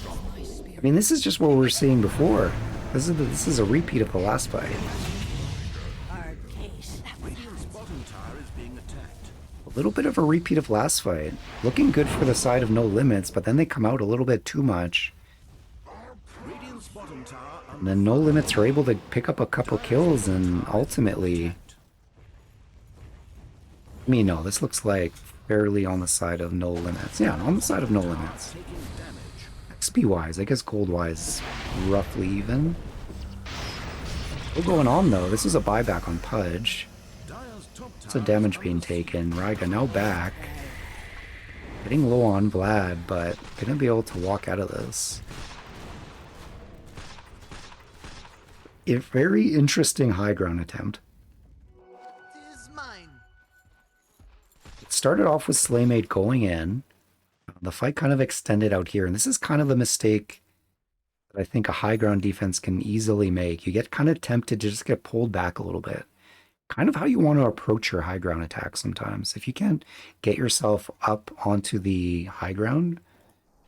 I mean, this is just what we were seeing before. This is a repeat of the last fight. A little bit of a repeat of last fight. Looking good for the side of NoLimitz, but then they come out a little bit too much. And then NoLimitz are able to pick up a couple kills and ultimately... I mean, no, this looks like fairly on the side of NoLimitz. Yeah, on the side of NoLimitz. XP-wise, I guess gold-wise, roughly even. Still going on though, this is a buyback on Pudge. Lots of damage being taken. Raiga now back. Getting low on Vlad, but gonna be able to walk out of this. A very interesting high ground attempt. It started off with Slaymade going in. The fight kind of extended out here, and this is kind of the mistake that I think a high ground defense can easily make. You get kind of tempted to just get pulled back a little bit. Kind of how you want to approach your high ground attack sometimes. If you can't get yourself up onto the high ground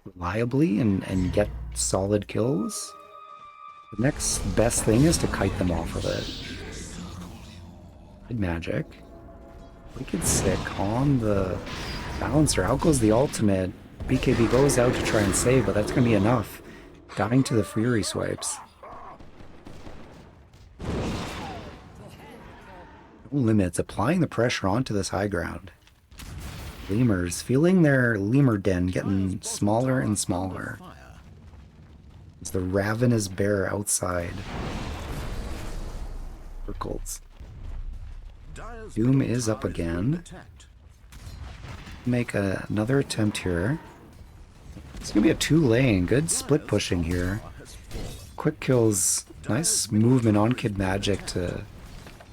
reliably and get solid kills, the next best thing is to kite them off of it. Good magic. Wicked Sick on the balancer. Out goes the ultimate. BKB goes out to try and save, but that's going to be enough. Dying to the Fury swipes. NoLimitz applying the pressure onto this high ground. Lemurs feeling their lemur den getting smaller and smaller. It's the ravenous bear outside. Circles. Doom is up again. Make another attempt here. It's gonna be a 2-lane. Good split pushing here. Quick kills. Nice movement on Kid Magic to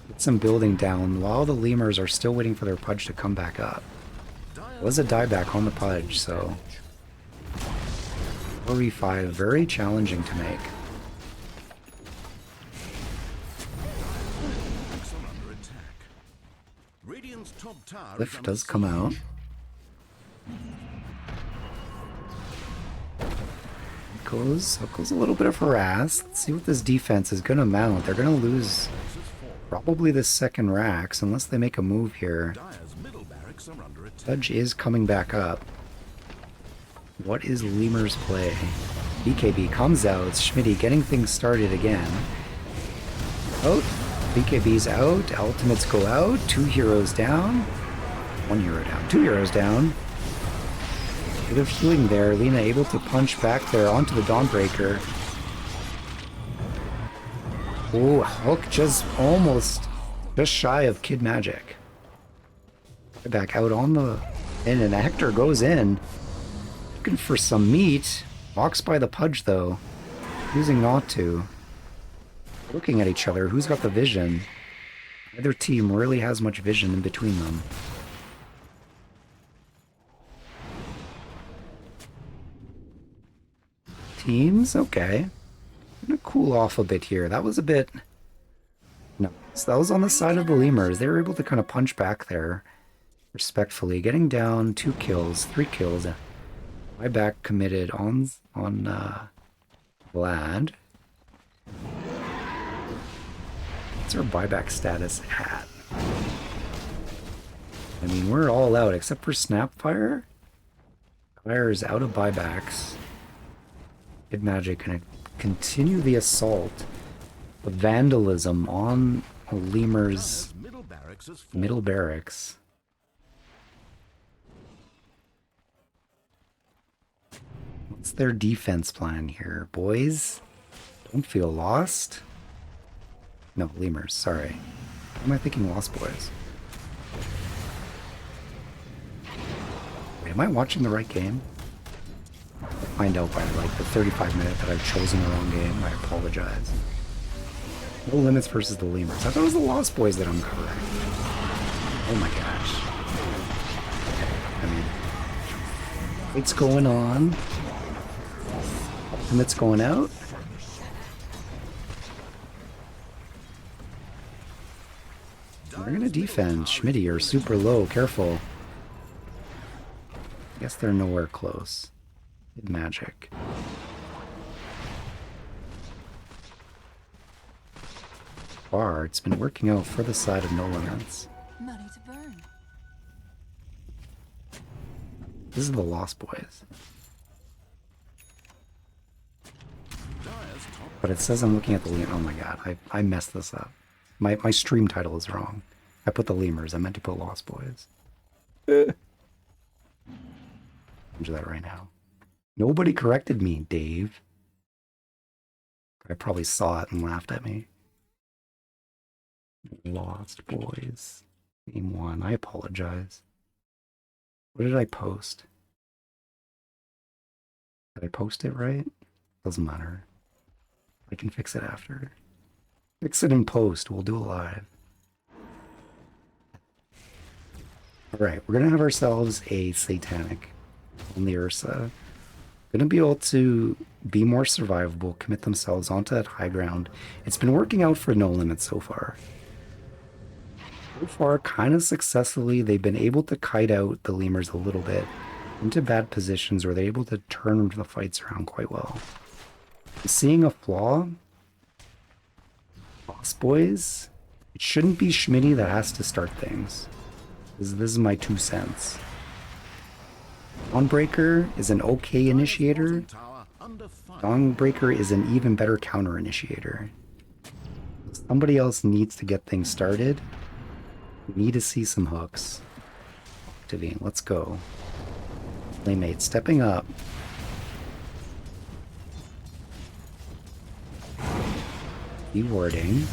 get some building down while the lemurs are still waiting for their Pudge to come back up. It was a dieback on the Pudge, so 4v5, very challenging to make. Cliff does come out. Goes a little bit of harass. Let's see what this defense is gonna mount. They're gonna lose probably the second Rax unless they make a move here. Pudge is coming back up. What is Lemur's play? BKB comes out. Schmitty getting things started again. Out. BKB's out. Ultimates go out. 2 heroes down. 1 hero down. 2 heroes down. Bit of healing there. Lena able to punch back there onto the Dawnbreaker. Oh, Hook just almost just shy of Kid Magic. Back out on the... And an actor goes in. Looking for some meat. Walks by the Pudge though. Choosing not to. Looking at each other, who's got the vision? Neither team really has much vision in between them. Teams? Okay. I'm gonna cool off a bit here. That was a bit... No, so that was on the side of the lemurs. They were able to kind of punch back there respectfully, getting down 2 kills, 3 kills. Buyback committed on Vlad. What's our buyback status at? I mean, we're all out except for Snapfire. Fire is out of buybacks. Kid Magic gonna continue the assault, the vandalism on Lemur's middle barracks. What's their defense plan here, boys? Don't feel lost. No, Lemurs, sorry. Why am I thinking Lost Boys? Wait, am I watching the right game? I'll find out by like the 35 minute that I've chosen the wrong game. I apologize. NoLimitz versus the Lemurs. I thought it was the Lost Boys that I'm covering. Oh my gosh. I mean, it's going on. And it's going out. They're gonna defend. Schmitty are super low. Careful. I guess they're nowhere close. Magic. Far, it's been working out for the side of NoLimitz. Money to burn. This is the Lost Boys. But it says I'm looking at the lemur. Oh my god, I messed this up. My stream title is wrong. I put the lemurs. I meant to put Lost Boys. I'll do that right now. Nobody corrected me, Dave. I probably saw it and laughed at me. Lost Boys. Game 1. I apologize. What did I post? Did I post it right? Doesn't matter. I can fix it after. Fix it in post. We'll do it live. Alright, we're gonna have ourselves a Satanic on the Ursa. Gonna be able to be more survivable, commit themselves onto that high ground. It's been working out for NoLimitz so far. So far, kind of successfully, they've been able to kite out the lemurs a little bit into bad positions where they're able to turn the fights around quite well. Seeing a flaw, Lost Boys, it shouldn't be Schmitty that has to start things. This is my 2 cents. Dawnbreaker is an okay initiator. Dawnbreaker is an even better counter initiator. Somebody else needs to get things started. We need to see some hooks. Activating, let's go. Playmate stepping up. Rewarding.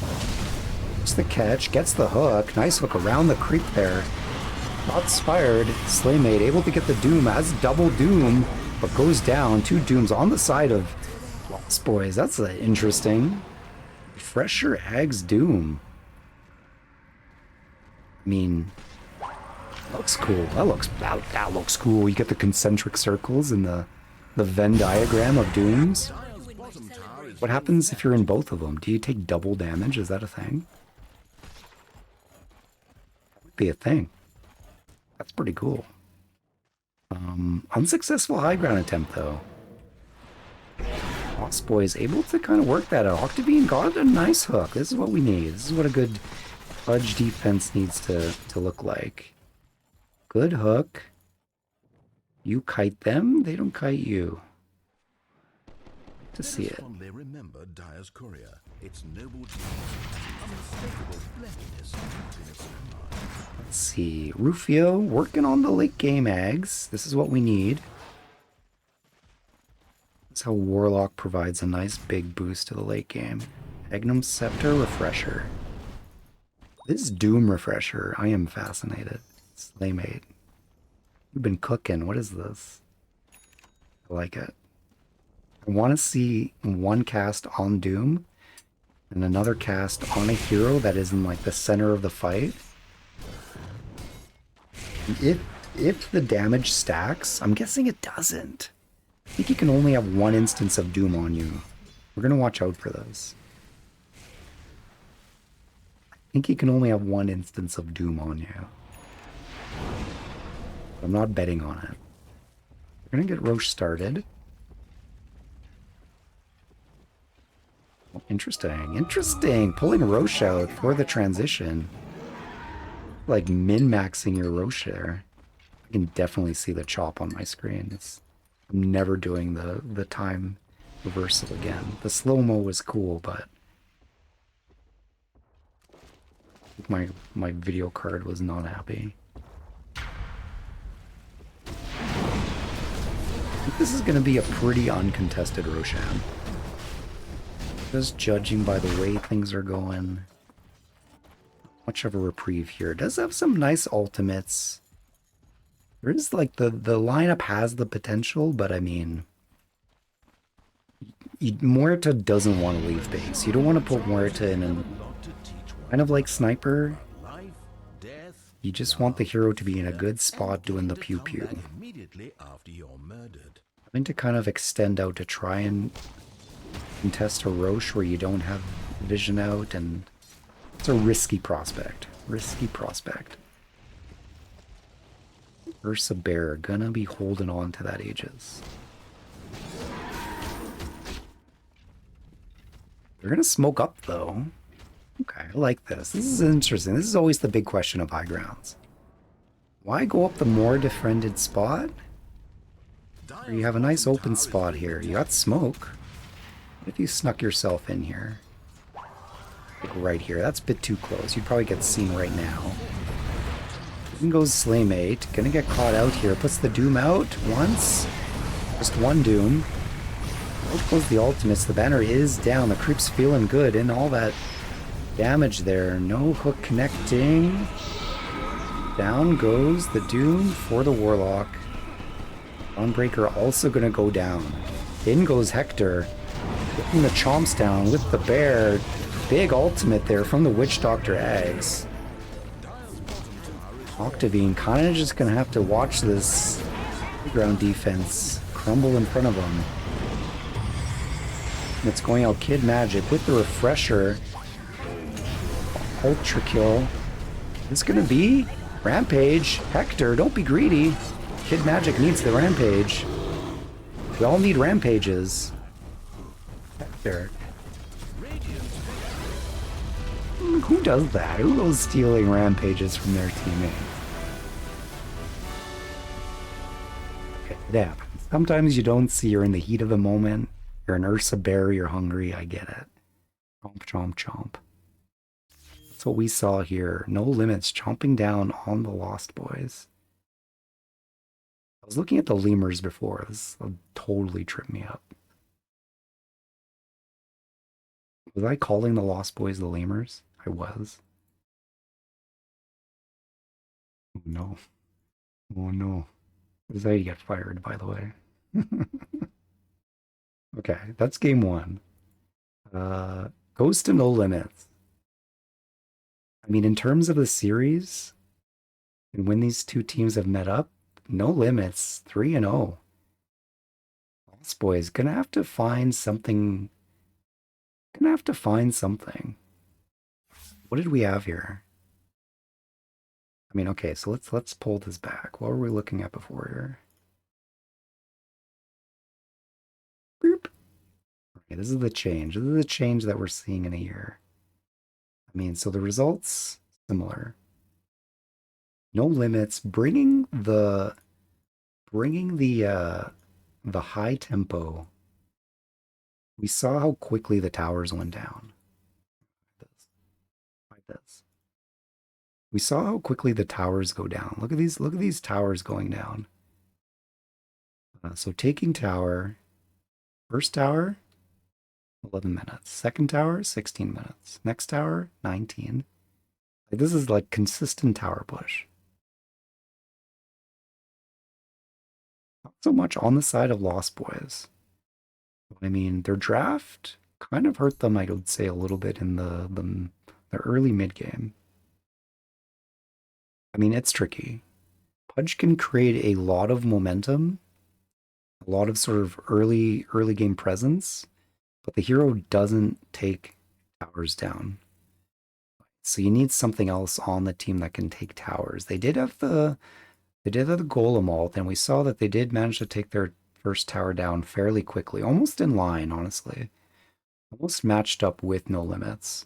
Gets the catch, gets the hook. Nice hook around the creep there. Shots fired. Slaymate able to get the Doom as double Doom, but goes down. 2 Dooms on the side of Lost Boys. That's interesting. Fresher Ags Doom. I mean, looks cool. That looks cool. You get the concentric circles and the Venn diagram of Dooms. What happens if you're in both of them? Do you take double damage? Is that a thing? That would be a thing. That's pretty cool. Unsuccessful high ground attempt, though. Lost Boy is able to kind of work that out. Octavine got a nice hook. This is what we need. This is what a good fudge defense needs to look like. Good hook. You kite them, they don't kite you. To see it. Fondly remember Dyer's courier. Its noble genius, unmistakable blendiness in its mind. Let's see. Rufio working on the late game Ags. This is what we need. That's how Warlock provides a nice big boost to the late game. Agnum Scepter Refresher. This Doom Refresher, I am fascinated. Slaymate. You've been cooking. What is this? I like it. I want to see one cast on Doom and another cast on a hero that is in like the center of the fight. If the damage stacks, I'm guessing it doesn't. I think you can only have one instance of Doom on you. We're gonna watch out for this. I think you can only have one instance of Doom on you. I'm not betting on it. We're gonna get Roche started. Oh, interesting, interesting. Pulling Roche out for the transition. Like min-maxing your Roche there. I can definitely see the chop on my screen. I'm never doing the time reversal again. The slow-mo was cool, but my video card was not happy. I think this is going to be a pretty uncontested Roshan. Just judging by the way things are going. Much of a reprieve here. It does have some nice ultimates. There is like the lineup has the potential, but I mean, Muerta doesn't want to leave base. You don't want to put Muerta in an kind of like Sniper. You just want the hero to be in a good spot doing the pew pew. Having to kind of extend out to try and contest a Roche where you don't have vision out, and it's a risky prospect. Risky prospect. Ursa Bear gonna be holding on to that Aegis. They're gonna smoke up though. Okay, I like this. This is interesting. This is always the big question of high grounds. Why go up the more defended spot? Or you have a nice open spot here. You got smoke. What if you snuck yourself in here? Like right here. That's a bit too close. You'd probably get seen right now. In goes Slaymate. Gonna get caught out here. Puts the Doom out once. Just one Doom. Out goes the ultimates. The banner is down. The creep's feeling good. And all that damage there. No hook connecting. Down goes the Doom for the Warlock. Dawnbreaker also gonna go down. In goes Hector. Getting the chomps down with the bear. Big ultimate there from the Witch Doctor Eggs. Octavine kind of just gonna have to watch this ground defense crumble in front of him. And it's going out Kid Magic with the refresher. Ultra kill. It's gonna be Rampage. Hector, don't be greedy. Kid Magic needs the Rampage. We all need Rampages. Hector. Who does that? Who goes stealing Rampages from their teammates? Okay, it happens. Sometimes you don't see you're in the heat of the moment. You're an Ursa Bear, you're hungry, I get it. Chomp, chomp, chomp. That's what we saw here. NoLimitz chomping down on the Lost Boys. I was looking at the lemurs before. This totally tripped me up. Was I calling the Lost Boys the lemurs? I was. Oh no. Oh no. This is how you get fired, by the way. Okay, that's game one. Goes to NoLimitz. I mean, in terms of the series, and when these two teams have met up, NoLimitz 3-0. Lost Boys gonna have to find something. Gonna have to find something. What did we have here? I mean, okay, so let's pull this back. What were we looking at before here? Boop. Okay, this is the change. This is the change that we're seeing in a year. I mean, so the results similar. NoLimitz bringing the high tempo. We saw how quickly the towers went down. Like this. We saw how quickly the towers go down. Look at these towers going down. So taking tower, first tower, 11 minutes. Second tower, 16 minutes. Next tower, 19. Like, this is like consistent tower push. Not so much on the side of Lost Boys. I mean, their draft kind of hurt them, I would say, a little bit in the early mid game. I mean, it's tricky. Pudge can create a lot of momentum, a lot of sort of early game presence, but the hero doesn't take towers down. So you need something else on the team that can take towers. They did have the golem ult, and we saw that they did manage to take their first tower down fairly quickly, almost in line, honestly. Almost matched up with NoLimitz.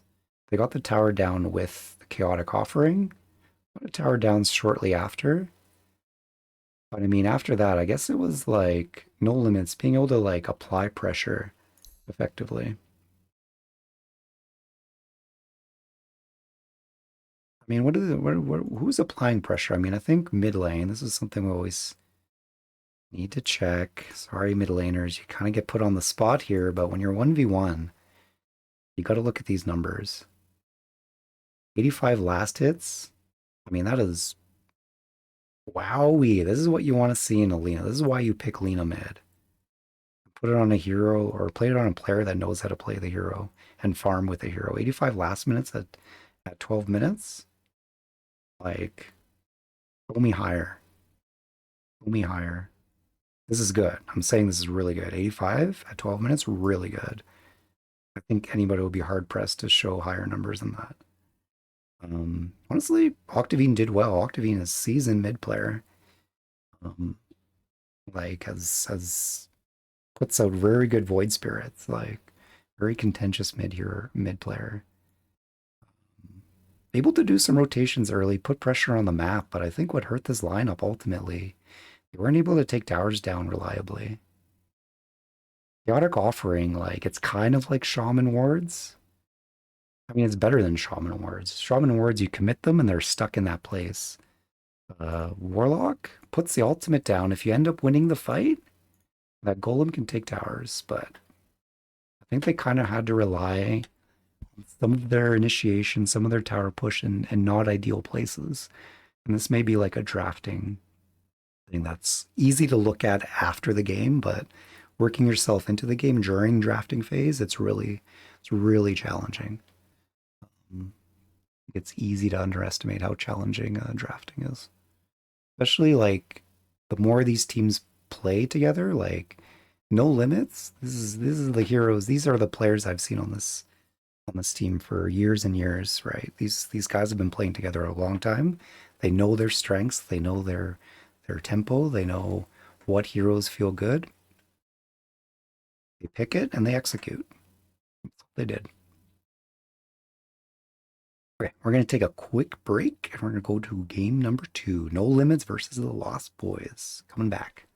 They got the tower down with the chaotic offering, got a tower down shortly after. But I mean, after that, I guess it was like NoLimitz being able to like apply pressure effectively. I mean, who's applying pressure? I mean, I think mid lane, this is something we always need to check. Sorry, mid laners, you kind of get put on the spot here, but when you're 1v1, you got to look at these numbers. 85 last hits. I mean, that is wowie. This is what you want to see in a Lena. This is why you pick Lena mid. Put it on a hero or play it on a player that knows how to play the hero and farm with the hero. 85 last minutes at 12 minutes? Like, go me higher. Go me higher. This is good. I'm saying this is really good. 85 at 12 minutes, really good. I think anybody would be hard pressed to show higher numbers than that. Honestly, Octavine did well. Octavine is seasoned mid player. Um, like has puts out very good void spirits. Like very contentious mid player. Able to do some rotations early, put pressure on the map, but I think what hurt this lineup ultimately, they weren't able to take towers down reliably. Chaotic offering, like it's kind of like Shaman wards. I mean, it's better than Shaman wards. Shaman wards, you commit them and they're stuck in that place. Warlock puts the ultimate down. If you end up winning the fight, that golem can take towers, but I think they kind of had to rely on some of their initiation, some of their tower push in not ideal places. And this may be like a drafting thing that's easy to look at after the game, but working yourself into the game during drafting phase, it's really challenging. It's easy to underestimate how challenging drafting is, especially like the more these teams play together. Like NoLimitz, this is the heroes. These are the players I've seen on this team for years and years. Right? These guys have been playing together a long time. They know their strengths. They know their tempo. They know what heroes feel good. They pick it and they execute. That's what they did. Okay, we're going to take a quick break and we're going to go to game number 2. NoLimitz versus the Lost Boys. Coming back.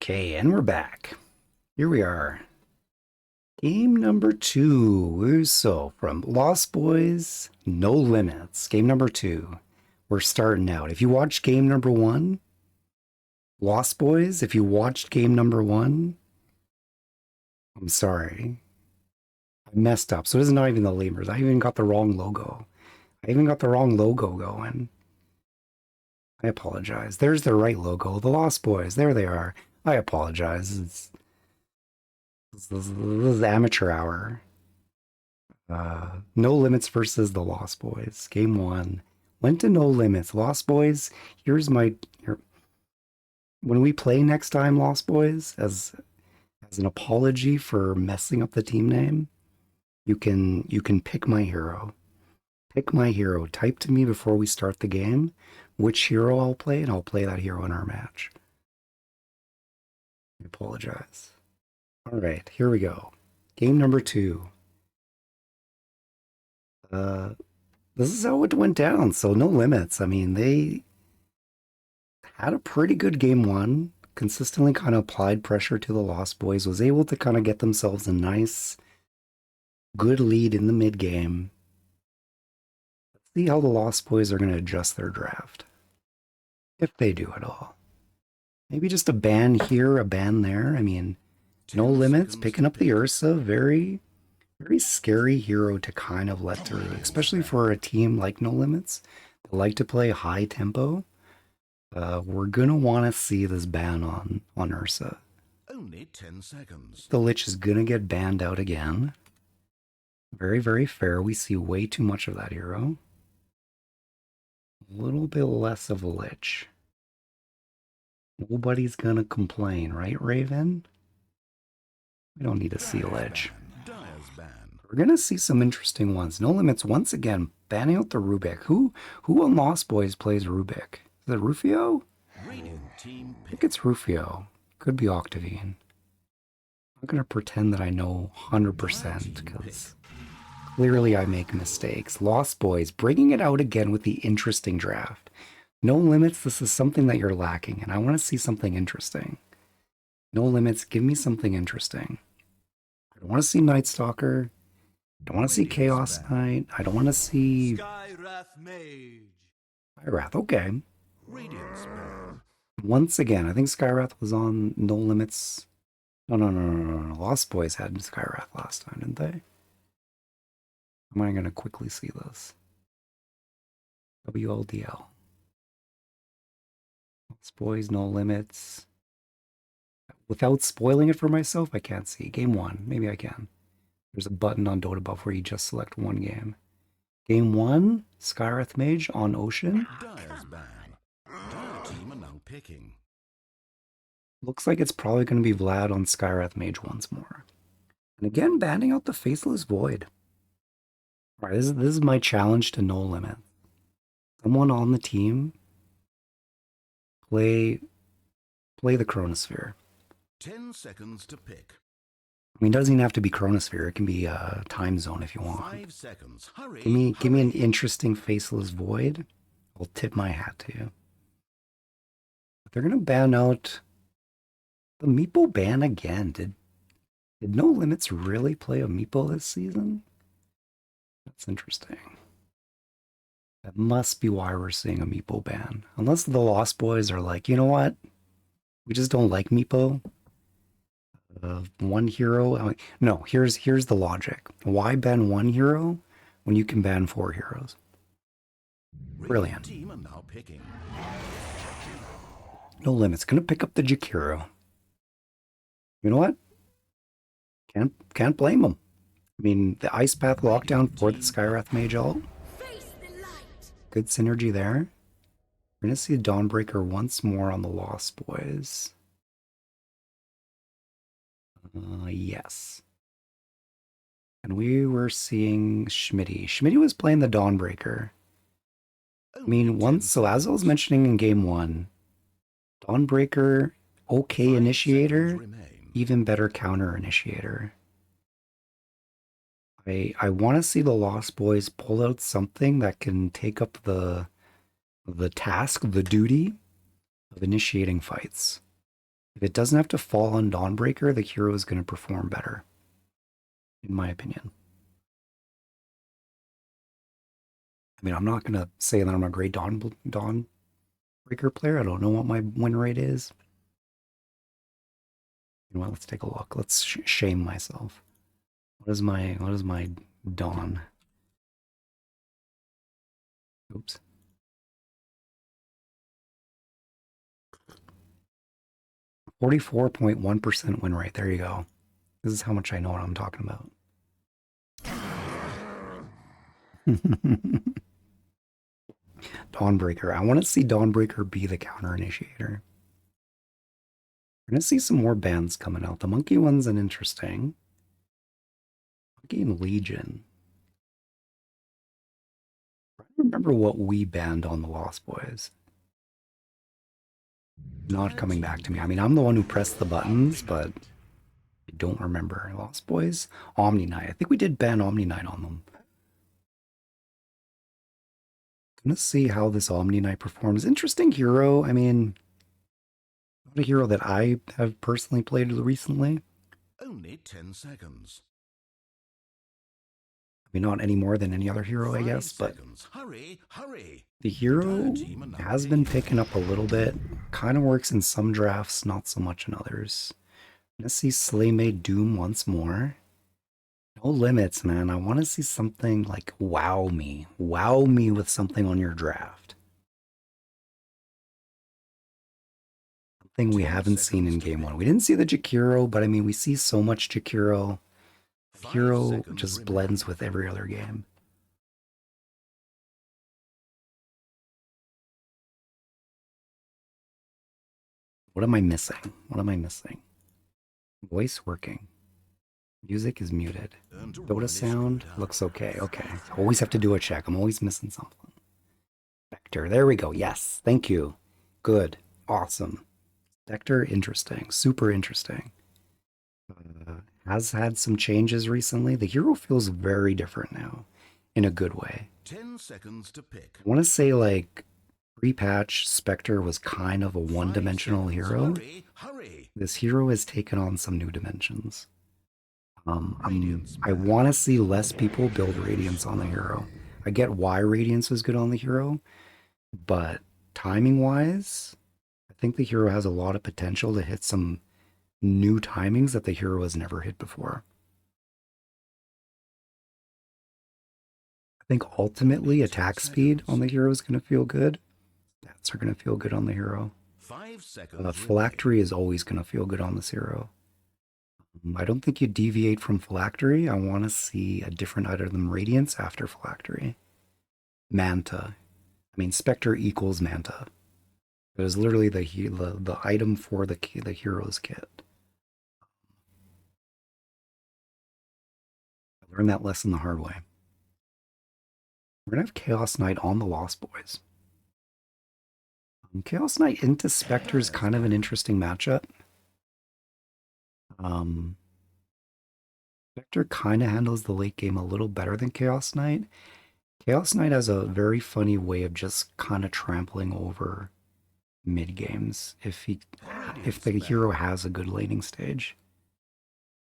Okay, and we're back. Here we are. Game number 2. So, from Lost Boys, No Limits. Game number 2. We're starting out. If you watched game number 1, Lost Boys, if you watched game number 1, I'm sorry. I messed up. So this is not even the lemurs. I even got the wrong logo. I even got the wrong logo going. I apologize. There's the right logo. The Lost Boys. There they are. I apologize. This is amateur hour. No Limits versus the Lost Boys. Game 1. Went to No Limits. Lost Boys, here's my... when we play next time, Lost Boys, as an apology for messing up the team name, you can pick my hero. Pick my hero. Type to me before we start the game which hero I'll play, and I'll play that hero in our match. I apologize. All right, here we go. Game number 2. This is how it went down. So No Limits. I mean, they had a pretty good game 1. Consistently kind of applied pressure to the Lost Boys. Was able to kind of get themselves a nice, good lead in the mid game. Let's see how the Lost Boys are going to adjust their draft, if they do at all. Maybe just a ban here, a ban there. I mean, No Limits picking up the Ursa, very scary hero to kind of let through, especially for a team like No Limits that like to play high tempo. We're gonna want to see this ban on Ursa. Only 10 seconds. The Lich is gonna get banned out again. Very fair. We see way too much of that hero. A little bit less of a Lich. Nobody's gonna complain, right, Raven? We don't need to see a Lich. We're gonna see some interesting ones. No Limits once again banning out the Rubik. Who on Lost Boys plays Rubik? Is it Rufio? I think it's Rufio. Could be Octavine. I'm gonna pretend that I know 100% because clearly I make mistakes. Lost Boys bringing it out again with the interesting draft. No Limits, this is something that you're lacking, and I want to see something interesting. No Limits, give me something interesting. I don't want to see Night Stalker. I don't want to see Chaos Knight. I don't want to see... Skywrath Mage. Skywrath, okay. Once again, I think Skywrath was on No Limits. No. Lost Boys had Skywrath last time, didn't they? Am I going to quickly see this? WLDL. Lost Boys, No Limits. Without spoiling it for myself, I can't see. Game 1. Maybe I can. There's a button on Dota Buff where you just select one game. Game 1, Skywrath Mage on Ocean. Dire's ban. Dire team are now picking. Looks like it's probably going to be Vlad on Skywrath Mage once more. And again, banning out the Faceless Void. Alright, this is my challenge to No Limit. Someone on the team play the Chronosphere. 10 seconds to pick. I mean, it doesn't even have to be Chronosphere. It can be a time zone if you want. 5 seconds. Hurry. Give me an interesting Faceless Void. I'll tip my hat to you. But they're gonna ban out the Meepo ban again. Did No Limits really play a Meepo this season? That's interesting. That must be why we're seeing a Meepo ban. Unless the Lost Boys are like, you know what? We just don't like Meepo. One hero. No, here's the logic. Why ban one hero when you can ban 4 heroes? Brilliant. Team are now picking. No Limits. Gonna pick up the Jakiro. You know what? Can't blame him. I mean, the Ice Path lockdown for the Skywrath Mage ult. Good synergy there. We're gonna see Dawnbreaker once more on the Lost Boys. Yes. And we were seeing Schmitty. Schmitty was playing the Dawnbreaker. I mean, so as I was mentioning in game 1, Dawnbreaker, okay initiator, even better counter initiator. I want to see the Lost Boys pull out something that can take up the task, the duty of initiating fights. If it doesn't have to fall on Dawnbreaker, the hero is going to perform better, in my opinion. I mean, I'm not going to say that I'm a great Dawnbreaker player. I don't know what my win rate is. You know what? Let's take a look. Let's shame myself. What is my Dawn? Oops. 44.1% win rate. There you go. This is how much I know what I'm talking about. Dawnbreaker. I want to see Dawnbreaker be the counter initiator. We're going to see some more bands coming out. The Monkey one's an interesting. Monkey and Legion. I don't remember what we banned on the Lost Boys. Not coming back to me. I mean, I'm the one who pressed the buttons, but I don't remember. Lost Boys? Omni Knight. I think we did ban Omni Knight on them. Gonna see how this Omni Knight performs. Interesting hero. I mean, not a hero that I have personally played recently. Only 10 seconds. I mean, not any more than any other hero, I guess, but Hurry, hurry. the hero has been picking up a little bit. Kind of works in some drafts, not so much in others. I'm gonna see Slaymade Doom once more. No limits, man. I want to see something like wow me. Wow me with something on your draft. Something we haven't seen in game one. We didn't see the Jakiro, but I mean, we see so much Jakiro. The hero just blends with every other game. What am I missing? What am I missing? Voice working. Music is muted. Dota sound looks okay. Okay. Always have to do a check. I'm always missing something. Vector. There we go. Yes. Thank you. Good. Awesome. Vector, interesting. Super interesting. Has had some changes recently. The hero feels very different now. In a good way. 10 seconds to pick. I want to say, like, pre-patch, Spectre was kind of a one-dimensional hero. Hurry. This hero has taken on some new dimensions. I want to see less people build Radiance on the hero. I get why Radiance was good on the hero, but timing-wise, I think the hero has a lot of potential to hit some new timings that the hero has never hit before. I think ultimately attack speed on the hero is going to feel good. Stats are going to feel good on the hero. 5 seconds. Phylactery is always going to feel good on this hero. I don't think you deviate from Phylactery. I want to see a different item than Radiance after Phylactery. Manta. I mean, Spectre equals Manta. It is literally the item for the hero's kit. I learned that lesson the hard way. We're going to have Chaos Knight on the Lost Boys. Chaos Knight into Spectre is kind of an interesting matchup. Spectre kind of handles the late game a little better than Chaos Knight. Chaos Knight has a very funny way of just kind of trampling over mid games if the hero has a good laning stage.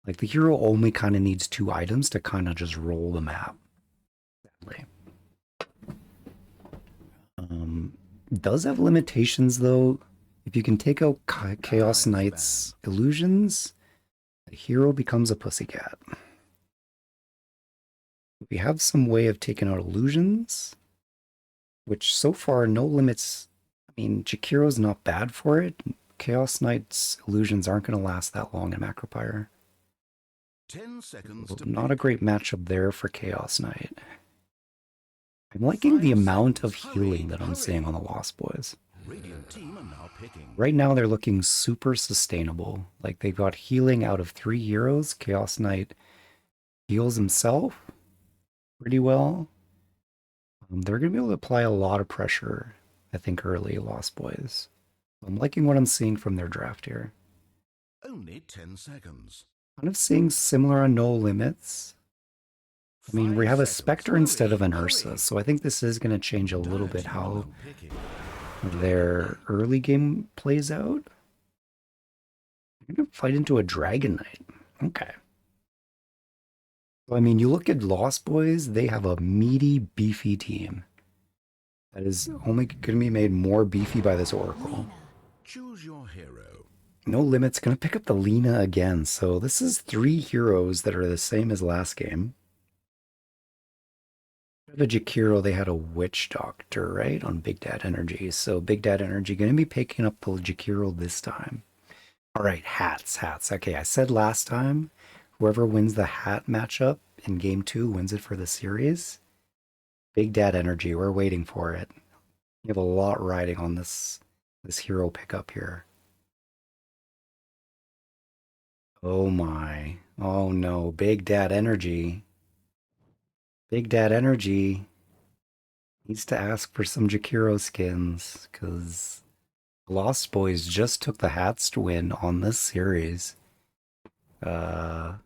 Like, the hero only kind of needs 2 items to kind of just roll the map. Sadly. Does have limitations though. If you can take out Chaos Knight's illusions, the hero becomes a pussycat. We have some way of taking out illusions, which so far NoLimitz. I mean, Jakiro's not bad for it. Chaos Knight's illusions aren't going to last that long in Macropyre. 10 seconds. Not a great matchup there for Chaos Knight. I'm liking the amount of healing that I'm seeing on the Lost Boys. Radiant team are now picking. Right now they're looking super sustainable. Like, they've got healing out of 3 heroes. Chaos Knight heals himself pretty well. They're going to be able to apply a lot of pressure, I think, early, Lost Boys. I'm liking what I'm seeing from their draft here. Only 10 seconds. Kind of seeing similar on NoLimitz. I mean, we have a Spectre instead of an Ursa, so I think this is going to change a little bit how their early game plays out. You're gonna fight into a Dragon Knight. Okay. So, I mean, you look at Lost Boys, they have a meaty, beefy team. That is only going to be made more beefy by this Oracle. Choose your hero. NoLimitz going to pick up the Lena again. So this is 3 heroes that are the same as last game. The Jakiro, they had a Witch Doctor, right? On Big Dad Energy. So Big Dad Energy going to be picking up the Jakiro this time. All right, hats. Okay, I said last time, whoever wins the hat matchup in game 2 wins it for the series. Big Dad Energy, we're waiting for it. You have a lot riding on this hero pickup here. Oh my. Oh no, Big Dad Energy. Big Dad Energy needs to ask for some Jakiro skins, because Lost Boys just took the hats to win on this series. I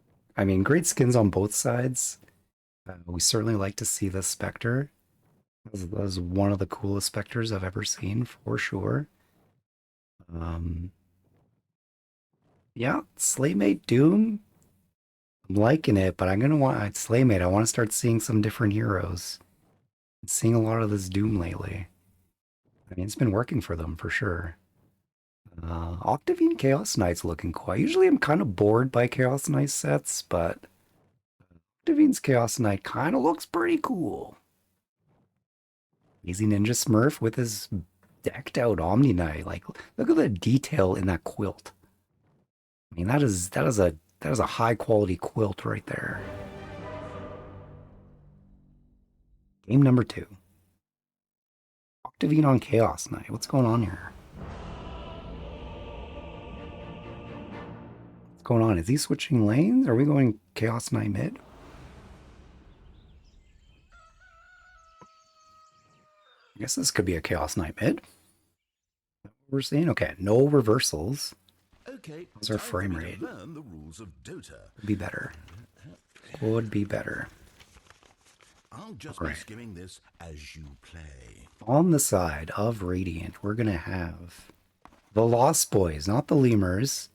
mean, great skins on both sides. We certainly like to see this Spectre. That was one of the coolest Spectres I've ever seen, for sure. Yeah, Slaymate Doom. I'm liking it, but I'm gonna want Slaymate. I want to start seeing some different heroes. I'm seeing a lot of this Doom lately. I mean, it's been working for them for sure. Octavine Chaos Knight's looking cool. Usually I'm kind of bored by Chaos Knight sets, but Octavine's Chaos Knight kind of looks pretty cool. Easy Ninja Smurf with his decked out Omni Knight. Like, look at the detail in that quilt. I mean, that is a high quality quilt right there. Game number 2. Octavine on Chaos Knight. What's going on here? What's going on? Is he switching lanes? Are we going Chaos Knight mid? I guess this could be a Chaos Knight mid. We're seeing, okay, no reversals. Okay, how's our frame rate? Learn the rules of Dota. Would be better. Would be better. I'll just be skimming this as you play. On the side of Radiant, we're gonna have the Lost Boys, not the Lemurs.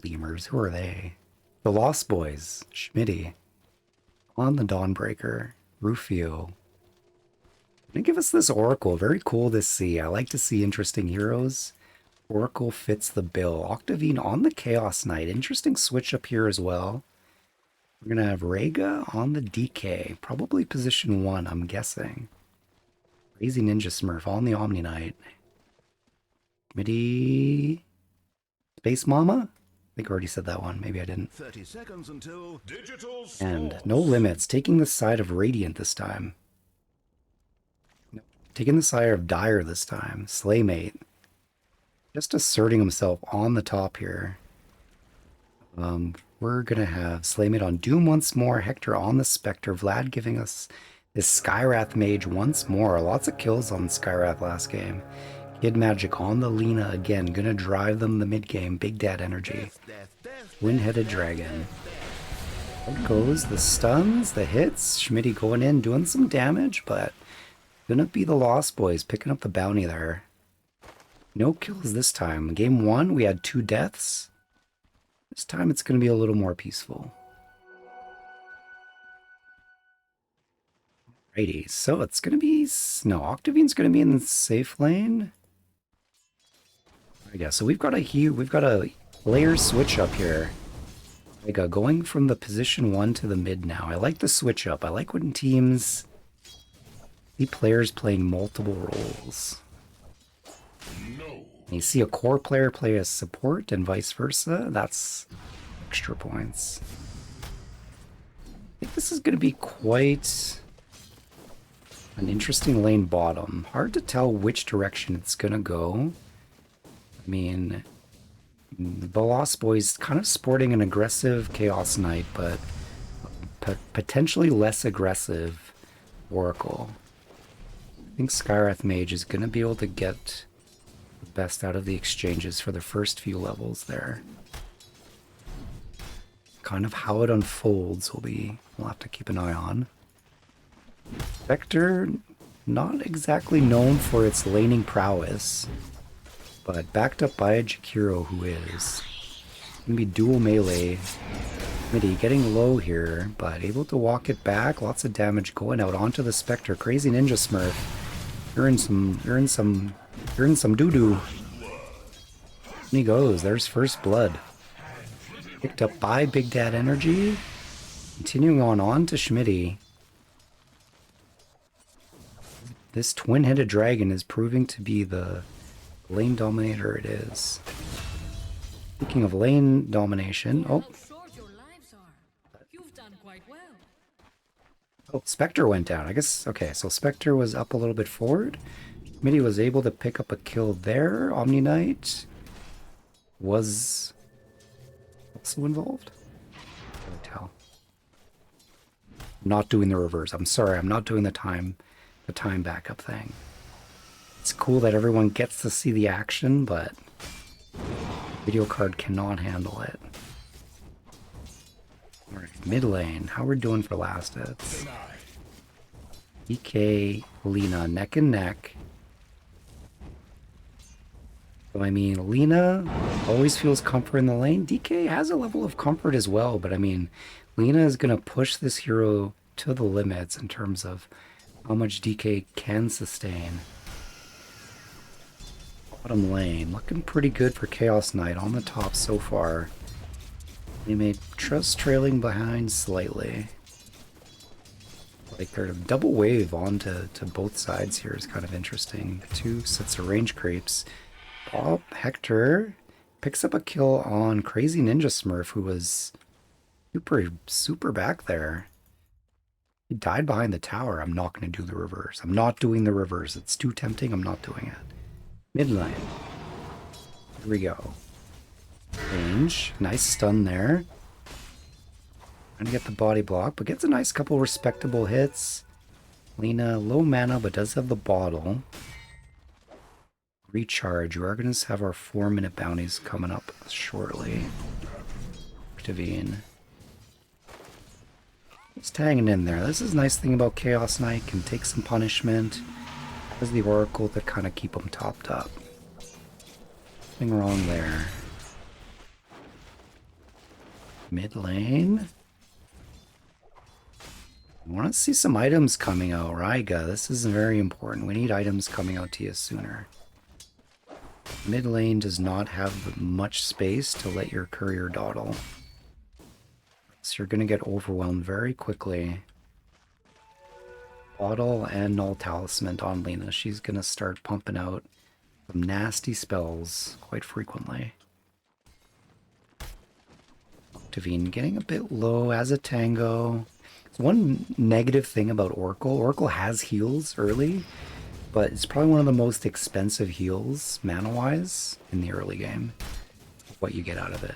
Lemurs, who are they? The Lost Boys, Schmitty. On the Dawnbreaker, Rufio. Gonna give us this Oracle. Very cool to see. I like to see interesting heroes. Oracle fits the bill. Octavine on the Chaos Knight. Interesting switch up here as well. We're going to have Rega on the DK. Probably position 1, I'm guessing. Crazy Ninja Smurf on the Omni Knight. Midi... Space Mama? I think I already said that one. Maybe I didn't. 30 seconds until digital scores. And NoLimitz, taking the side of Radiant this time. Taking the side of Dire this time. Slaymate. Just asserting himself on the top here. We're going to have Slaymate on Doom once more. Hector on the Spectre. Vlad giving us this Skywrath Mage once more. Lots of kills on Skywrath last game. Kid Magic on the Lena again. Going to drive them the mid game. Big Dad Energy. Wind-headed Dragon. There goes the stuns, the hits. Schmitty going in, doing some damage, but gonna be the Lost Boys picking up the bounty there. No kills this time. Game 1, we had 2 deaths. This time it's going to be a little more peaceful. Alrighty, so it's going to be... No, Octavine's going to be in the safe lane. I guess. So we've got a player switch up here. Like going from the position 1 to the mid now. I like the switch up. I like when teams see players playing multiple roles. You see a core player play as support and vice versa. That's extra points. I think this is going to be quite an interesting lane bottom. Hard to tell which direction it's going to go. I mean, the Lost Boys kind of sporting an aggressive Chaos Knight, but potentially less aggressive Oracle. I think Skywrath Mage is going to be able to get best out of the exchanges for the first few levels there. Kind of how it unfolds we'll have to keep an eye on. Spectre, not exactly known for its laning prowess. but backed up by a Jakiro who is gonna be dual melee. Midi getting low here, but able to walk it back. Lots of damage going out onto the Spectre. Crazy Ninja Smurf. You're in some doo-doo. And he goes. There's first blood. Picked up by Big Dad Energy. Continuing on to Schmitty. This twin-headed dragon is proving to be the lane dominator it is. Speaking of lane domination, oh, Spectre went down. I guess, okay, so Spectre was up a little bit forward. Schmitty was able to pick up a kill there. Omni Knight was also involved. Can't tell. I'm not doing the reverse. I'm sorry, I'm not doing the time backup thing. It's cool that everyone gets to see the action, but video card cannot handle it. Alright, mid lane. How we're doing for last hits? DK, Lina, neck and neck. So I mean, Lina always feels comfort in the lane. DK has a level of comfort as well, but I mean, Lina is going to push this hero to the limits in terms of how much DK can sustain. Bottom lane, looking pretty good for Chaos Knight on the top so far. They made Trust trailing behind slightly. Like they're a double wave onto both sides here is kind of interesting. Two sets of range creeps. Bob Hector picks up a kill on Crazy Ninja Smurf, who was super back there. He died behind the tower. I'm not going to do the reverse. I'm not doing the reverse. It's too tempting. I'm not doing it. Mid lane. Here we go. Range. Nice stun there. Trying to get the body block, but gets a nice couple respectable hits. Lina, low mana, but does have the bottle. Recharge. We are going to have our 4-minute bounties coming up shortly. Activine. Just hanging in there. This is a nice thing about Chaos Knight. Can take some punishment. Has the Oracle to kind of keep them topped up. Nothing wrong there. Mid lane. I want to see some items coming out. Raiga, this is very important. We need items coming out to you sooner. Mid lane does not have much space to let your courier dawdle. So you're going to get overwhelmed very quickly. Bottle and Null Talisman on Lina. She's going to start pumping out some nasty spells quite frequently. Octavine getting a bit low as a tango. One negative thing about Oracle. Oracle has heals early, but it's probably one of the most expensive heals, mana-wise, in the early game. What you get out of it.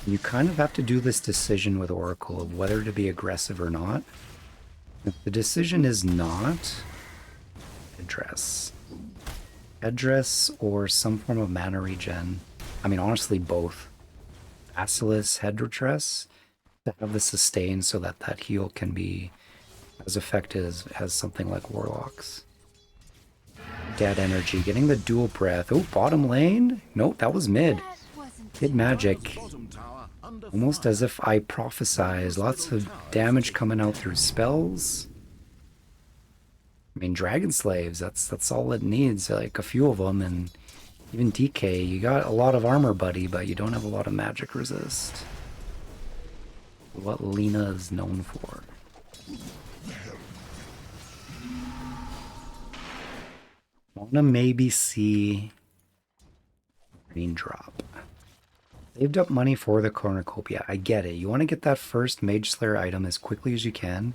You kind of have to do this decision with Oracle of whether to be aggressive or not. If the decision is not, headdress or some form of mana regen. I mean, honestly, both. Basilisk, headdress, to have the sustain so that that heal can be as effective as something like Warlocks. Dead energy, getting the dual breath. Oh, bottom lane? Nope, that was mid. Mid magic. Almost as if I prophesize. Lots of damage coming out through spells. I mean, Dragon Slaves, that's all it needs. Like a few of them, and even DK. You got a lot of armor, buddy, but you don't have a lot of magic resist. What Lina is known for. Wanna maybe see green drop. Saved up money for the cornucopia. I get it. You want to get that first Mage Slayer item as quickly as you can.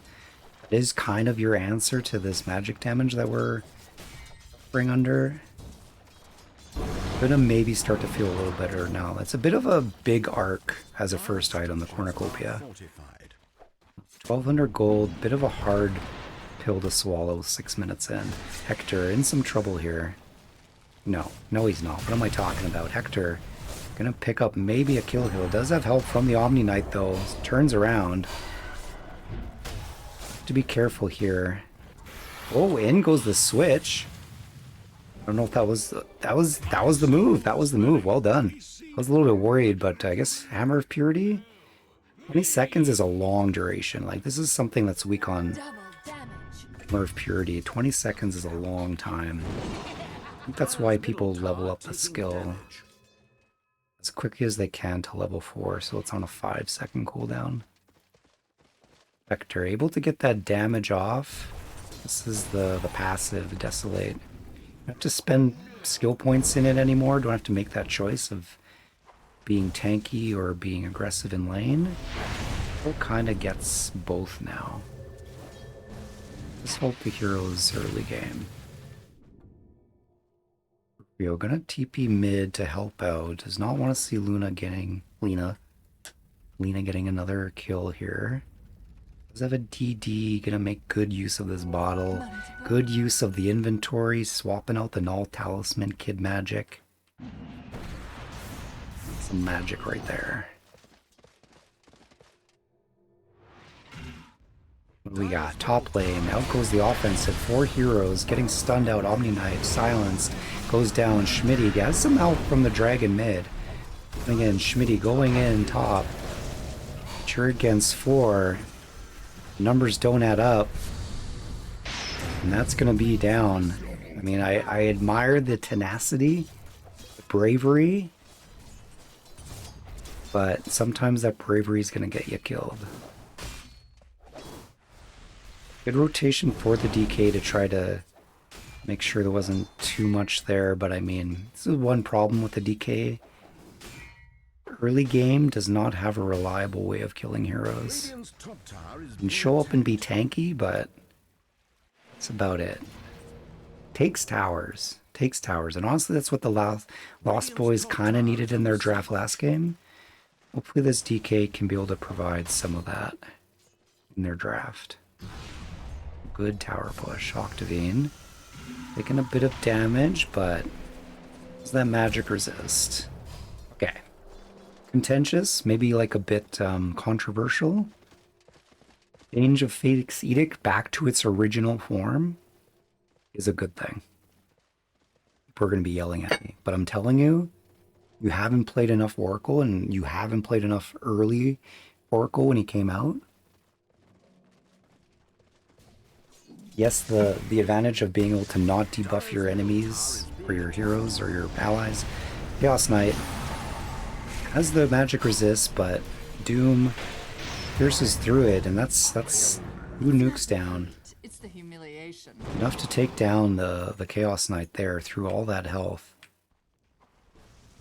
It is kind of your answer to this magic damage that we're suffering under. Gonna maybe start to feel a little better now. That's a bit of a big arc as a first item, the cornucopia. 1200 gold, bit of a hard pill to swallow 6 minutes in. Hector in some trouble here. No, he's not. What am I talking about? Hector gonna pick up maybe a kill hill. Does have help from the Omni Knight though. Turns around. Have to be careful here. Oh, in goes the switch. I don't know if that was the move. That was the move. Well done. I was a little bit worried, but I guess Hammer of Purity. 20 seconds is a long duration. Like, this is something that's weak on Double damage. Hammer of Purity. 20 seconds is a long time. I think that's why people level up the skill as quickly as they can to level 4, so it's on a 5-second cooldown. Vector, able to get that damage off. This is the passive, Desolate. You don't have to spend skill points in it anymore. Don't have to make that choice of being tanky or being aggressive in lane. It kind of gets both now. Let's hope the hero's early game. We're gonna TP mid to help out. Does not want to see Lena getting another kill here. Does have a DD, gonna make good use of this bottle. Good use of the inventory, swapping out the null talisman, kid magic. Some magic right there. What do we got? Top lane. Out goes the offensive. 4 heroes getting stunned out. Omni Knight silenced. Goes down. Schmitty gets some help from the dragon mid. Again, Schmitty going in top. Sure against 4. Numbers don't add up. And that's going to be down. I mean, I admire the tenacity, the bravery, but sometimes that bravery is going to get you killed. Good rotation for the DK to try to make sure there wasn't too much there, but I mean, this is one problem with the DK. Early game does not have a reliable way of killing heroes. You can show up and be tanky, but that's about it. Takes towers. Takes towers. And honestly, that's what the Lost Boys kind of needed in their draft last game. Hopefully this DK can be able to provide some of that in their draft. Good tower push. Octavine. Taking a bit of damage, but does that magic resist? Okay. Contentious, maybe like a bit controversial. Change of Fate's Edict back to its original form is a good thing. People are going to be yelling at me, but I'm telling you, you haven't played enough Oracle, and you haven't played enough early Oracle when he came out. Yes, the advantage of being able to not debuff your enemies or your heroes or your allies. Chaos Knight has the magic resist, but Doom pierces through it, and that's 2 nukes down. It's the humiliation. Enough to take down the Chaos Knight there through all that health.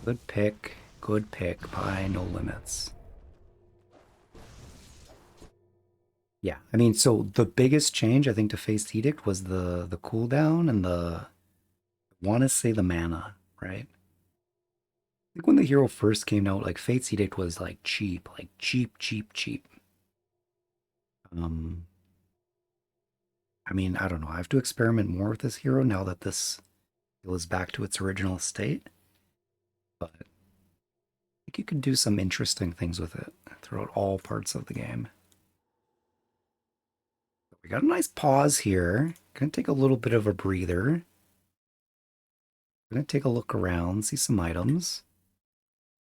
Good pick by NoLimitz. Yeah, I mean, so the biggest change I think to Fate's Edict was the cooldown and I want to say the mana, right? I think when the hero first came out, like Fate's Edict was like cheap. I mean, I don't know. I have to experiment more with this hero now that this skill is back to its original state. But I think you can do some interesting things with it throughout all parts of the game. We got a nice pause here. Gonna take a little bit of a breather. Gonna take a look around, see some items.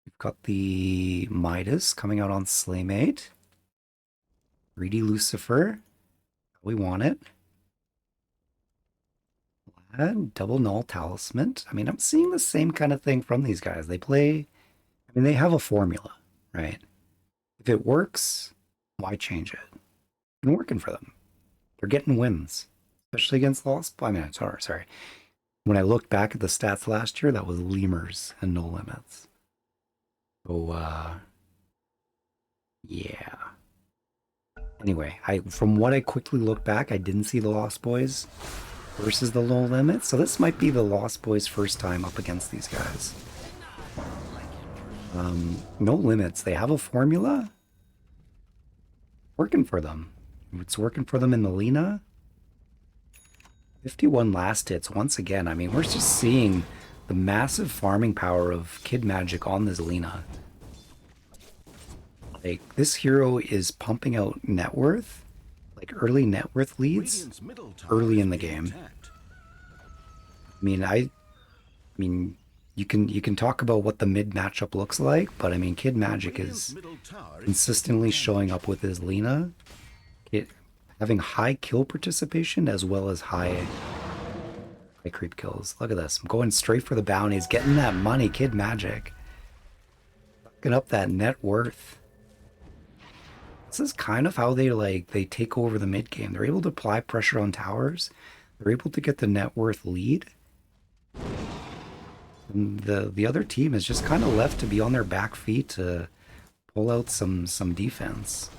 We've got the Midas coming out on Slaymate. Greedy Lucifer. We want it. And double null talisman. I mean, I'm seeing the same kind of thing from these guys. They play, I mean, they have a formula, right? If it works, why change it? It's been working for them. They're getting wins, especially against Lost. I mean, sorry. When I looked back at the stats last year, that was Lemurs and NoLimitz. So, yeah. Anyway, from what I quickly looked back, I didn't see the Lost Boys versus the NoLimitz. So this might be the Lost Boys' first time up against these guys. NoLimitz, they have a formula working for them. It's working for them in the Lena. 51 last hits once again. I mean, we're just seeing the massive farming power of Kid Magic on this Lena. Like, this hero is pumping out net worth, like early net worth leads, early in the game. I mean, I mean, you can talk about what the mid matchup looks like, but I mean, Kid Magic is consistently showing up with his Lena, having high kill participation as well as high creep kills. Look at this. I'm going straight for the bounties, getting that money, Kid Magic. Fucking up that net worth. This is kind of how they take over the mid game. They're able to apply pressure on towers. They're able to get the net worth lead. And the other team is just kind of left to be on their back feet to pull out some defense.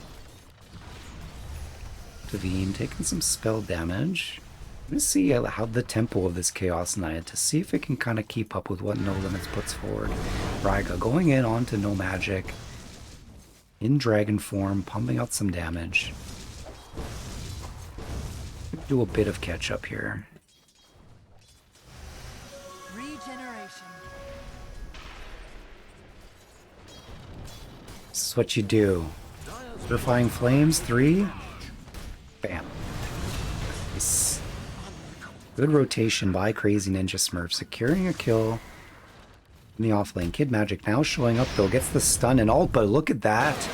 Devine taking some spell damage. I'm going to see how the tempo of this Chaos Knight to see if it can kind of keep up with what NoLimitz puts forward. Raiga going in onto No Magic in dragon form, pumping out some damage. Do a bit of catch up here. Regeneration. This is what you do. Purifying Flames, 3. Bam. Nice. Good rotation by Crazy Ninja Smurf, securing a kill in the offlane. Kid Magic now showing up though, gets the stun and ult, but look at that.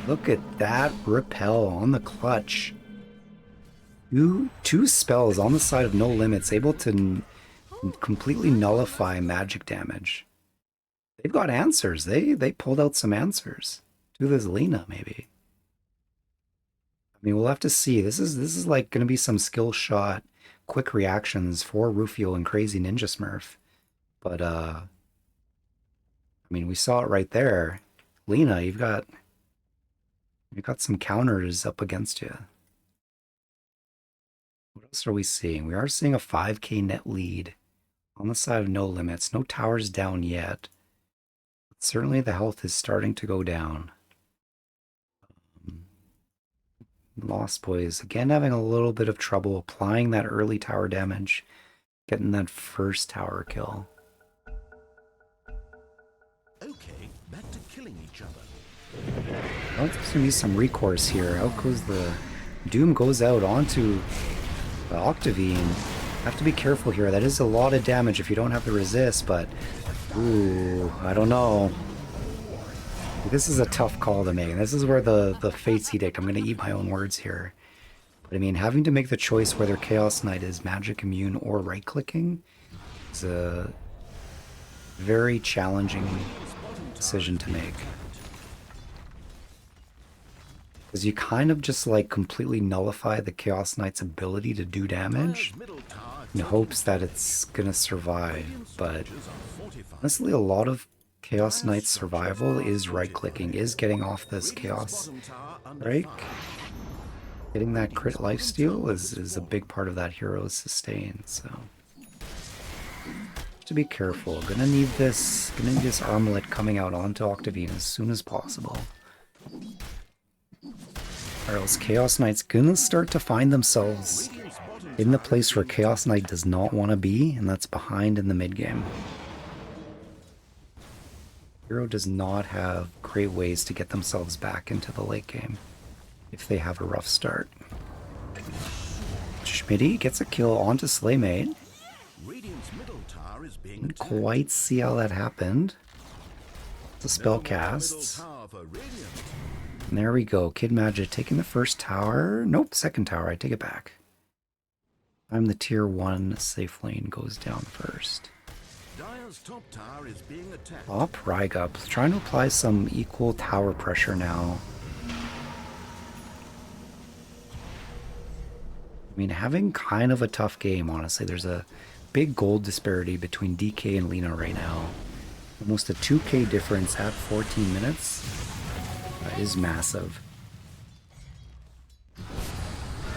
Look at that repel on the clutch. Two spells on the side of NoLimitz, able to completely nullify magic damage. They've got answers. They pulled out some answers to this Lena, maybe. I mean, we'll have to see. This is like going to be some skill shot, quick reactions for Rufio and Crazy Ninja Smurf. But I mean, we saw it right there. Lena, you've got some counters up against you. What else are we seeing? We are seeing a 5k net lead on the side of NoLimitz. No towers down yet. But certainly the health is starting to go down. Lost Boys, again having a little bit of trouble applying that early tower damage, getting that first tower kill. Okay, back to killing each other. Well, there's gonna be some recourse here. Out goes the Doom, goes out onto the Octavine. Have to be careful here. That is a lot of damage if you don't have the resist, but ooh, I don't know. This is a tough call to make. This is where the Fate's Edict, I'm going to eat my own words here. But I mean, having to make the choice whether Chaos Knight is magic immune or right-clicking is a very challenging decision to make. Because you kind of just like completely nullify the Chaos Knight's ability to do damage in hopes that it's going to survive. But honestly, a lot of Chaos Knight's survival is right-clicking, is getting off this Chaos break. Getting that crit lifesteal is a big part of that hero's sustain, so have to be careful. Gonna need this armlet coming out onto Octavine as soon as possible. Or else Chaos Knight's gonna start to find themselves in the place where Chaos Knight does not want to be, and that's behind in the mid-game. Hero does not have great ways to get themselves back into the late game if they have a rough start. Schmitty gets a kill onto Slaymate. Didn't quite see how that happened. It's a spell casts. And there we go. Kid Magic taking the first tower. Nope, second tower. I take it back. I'm the tier 1 safe lane goes down first. Top Raiga, trying to apply some equal tower pressure now. I mean, having kind of a tough game, honestly. There's a big gold disparity between DK and Lena right now. Almost a 2k difference at 14 minutes. That is massive.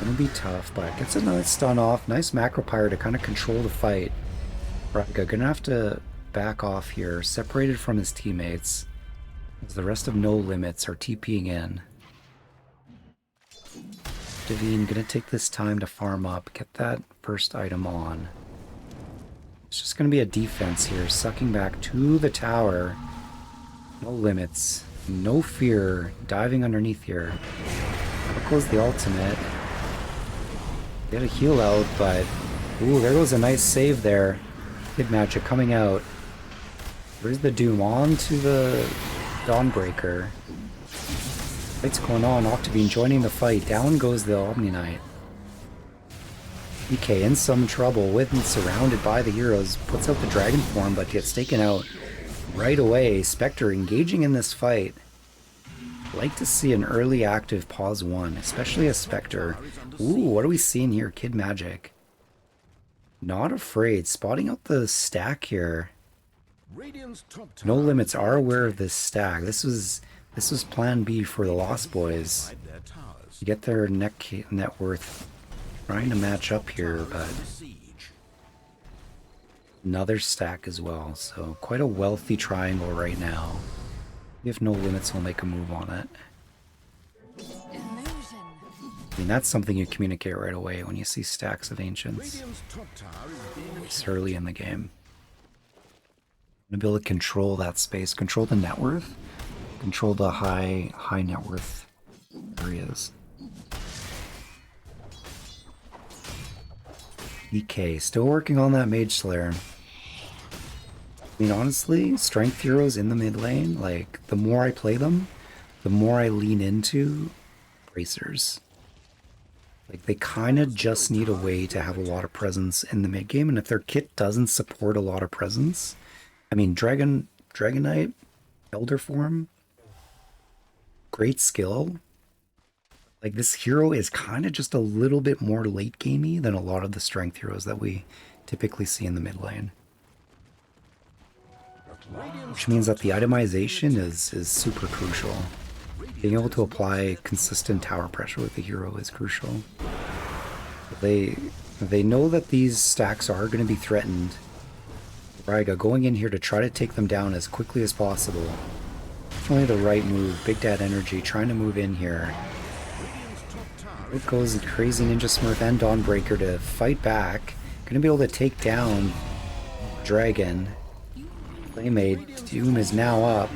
Gonna be tough, but gets another stun off. Nice macro pyre to kind of control the fight. Raiga gonna have to back off here, separated from his teammates, as the rest of NoLimitz are TPing in. Devine gonna take this time to farm up, get that first item on. It's just gonna be a defense here, sucking back to the tower. NoLimitz, no fear, diving underneath here. There goes the ultimate. Get a heal out, but ooh, there goes a nice save there. Kid Magic coming out. Where's the Doom? On to the Dawnbreaker. Fight's going on. Octavine joining the fight. Down goes the Omni Knight. EK in some trouble with and surrounded by the heroes. Puts out the dragon form but gets taken out right away. Spectre engaging in this fight. Like to see an early active pause 1, especially a Spectre. Ooh, what are we seeing here? Kid Magic. Not afraid. Spotting out the stack here. NoLimitz are aware of this stack. This was plan B for the Lost Boys. To get their net worth. Trying to match up here, but another stack as well. So quite a wealthy triangle right now. If NoLimitz will make a move on it. I mean, that's something you communicate right away when you see stacks of Ancients. It's early in the game. I'm gonna be able to control that space, control the net worth, control the high net worth areas. EK, still working on that Mage Slayer. I mean, honestly, strength heroes in the mid lane, like, the more I play them, the more I lean into bracers. Like, they kind of just need a way to have a lot of presence in the mid game, and if their kit doesn't support a lot of presence, I mean, Dragon Knight, Elder Form, great skill. Like, this hero is kind of just a little bit more late gamey than a lot of the strength heroes that we typically see in the mid lane. Which means that the itemization is super crucial. Being able to apply consistent tower pressure with the hero is crucial. They know that these stacks are going to be threatened. Ryga going in here to try to take them down as quickly as possible. Definitely the right move. Big Dad Energy trying to move in here. It goes the crazy Ninja Smurf and Dawnbreaker to fight back. Gonna be able to take down Dragon. Playmate Doom is now up.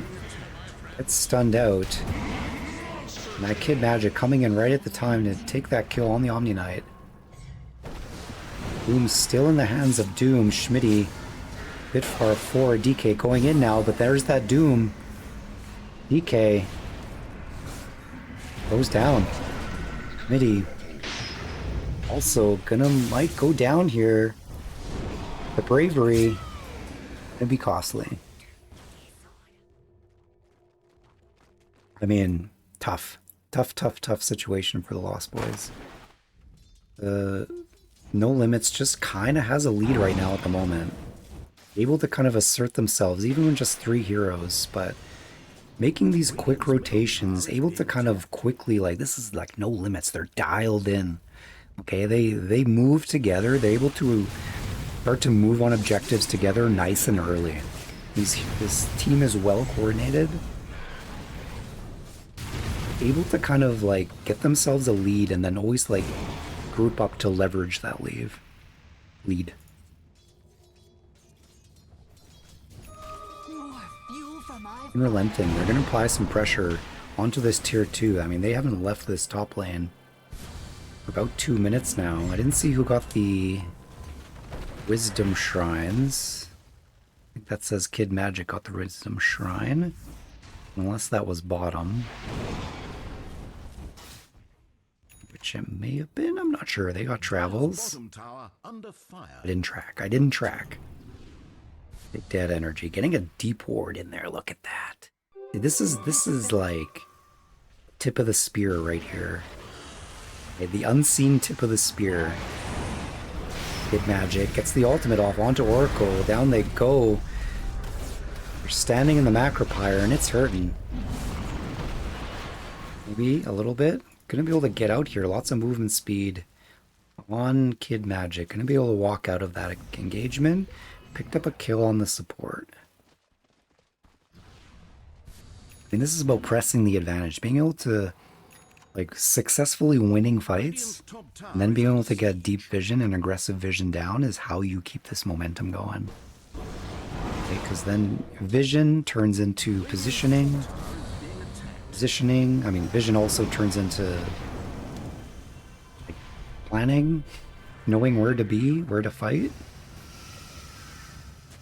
Gets stunned out. And that Kid Magic coming in right at the time to take that kill on the Omni Knight. Doom's still in the hands of Doom. Schmitty, bit far forward. DK going in now, but there's that Doom. DK goes down. Schmitty also might go down here. The bravery gonna be costly. I mean, tough situation for the Lost Boys. NoLimitz just kind of has a lead right now at the moment. Able to kind of assert themselves, even with just 3 heroes, but making these quick rotations, able to kind of quickly, like, this is like NoLimitz, they're dialed in. Okay, they move together, they're able to start to move on objectives together nice and early. This team is well coordinated. Able to kind of like get themselves a lead and then always like group up to leverage that lead. Unrelenting, they're going to apply some pressure onto this tier 2. I mean, they haven't left this top lane for about 2 minutes now. I didn't see who got the Wisdom Shrines. I think that says Kid Magic got the Wisdom Shrine. Unless that was bottom. Which it may have been, I'm not sure. They got travels. I didn't track. Big Dad Energy. Getting a deep ward in there. Look at that. This is like tip of the spear right here. Okay, the unseen tip of the spear. Kid Magic gets the ultimate off onto Oracle. Down they go. They're standing in the Macropyre and it's hurting. Maybe a little bit. Gonna be able to get out here. Lots of movement speed on Kid Magic. Gonna be able to walk out of that engagement. Picked up a kill on the support. I mean, this is about pressing the advantage. Being able to, like, successfully winning fights, and then being able to get deep vision and aggressive vision down is how you keep this momentum going. Okay, because then vision turns into positioning. I mean, vision also turns into like, planning, knowing where to be, where to fight.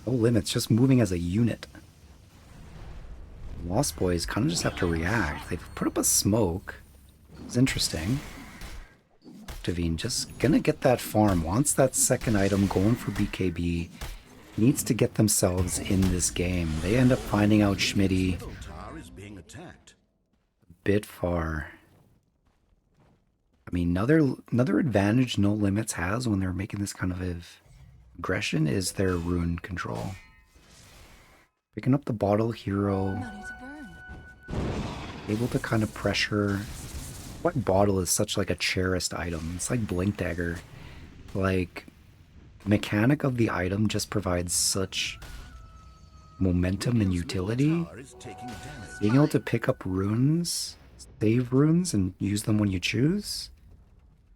No limits, just moving as a unit. Lost Boys kind of just have to react. They've put up a smoke. It's interesting. Octavine just gonna get that farm. Wants that second item, going for BKB. Needs to get themselves in this game. They end up finding out Schmitty Middle tower is being attacked. a bit far. I mean, another advantage NoLimitz has when they're making this kind of aggression is their rune control. Picking up the bottle hero, Money to burn. able to kind of pressure. What bottle is such like a cherished item? It's like Blink Dagger. Like, the mechanic of the item just provides such momentum and utility. Tower is taking damage. Being able to pick up runes, save runes, and use them when you choose,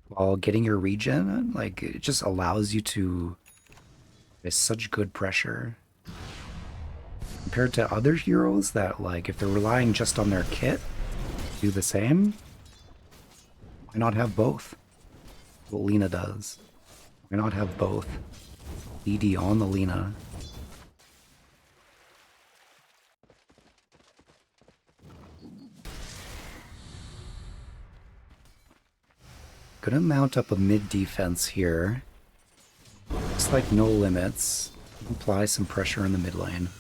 while getting your regen, like, it just allows you to. It's such good pressure. Compared to other heroes that, like, if they're relying just on their kit, do the same. Why not have both? What Lena does. Why not have both? ED on the Lena. Gonna mount up a mid defense here. Looks like NoLimitz. Apply some pressure in the mid lane.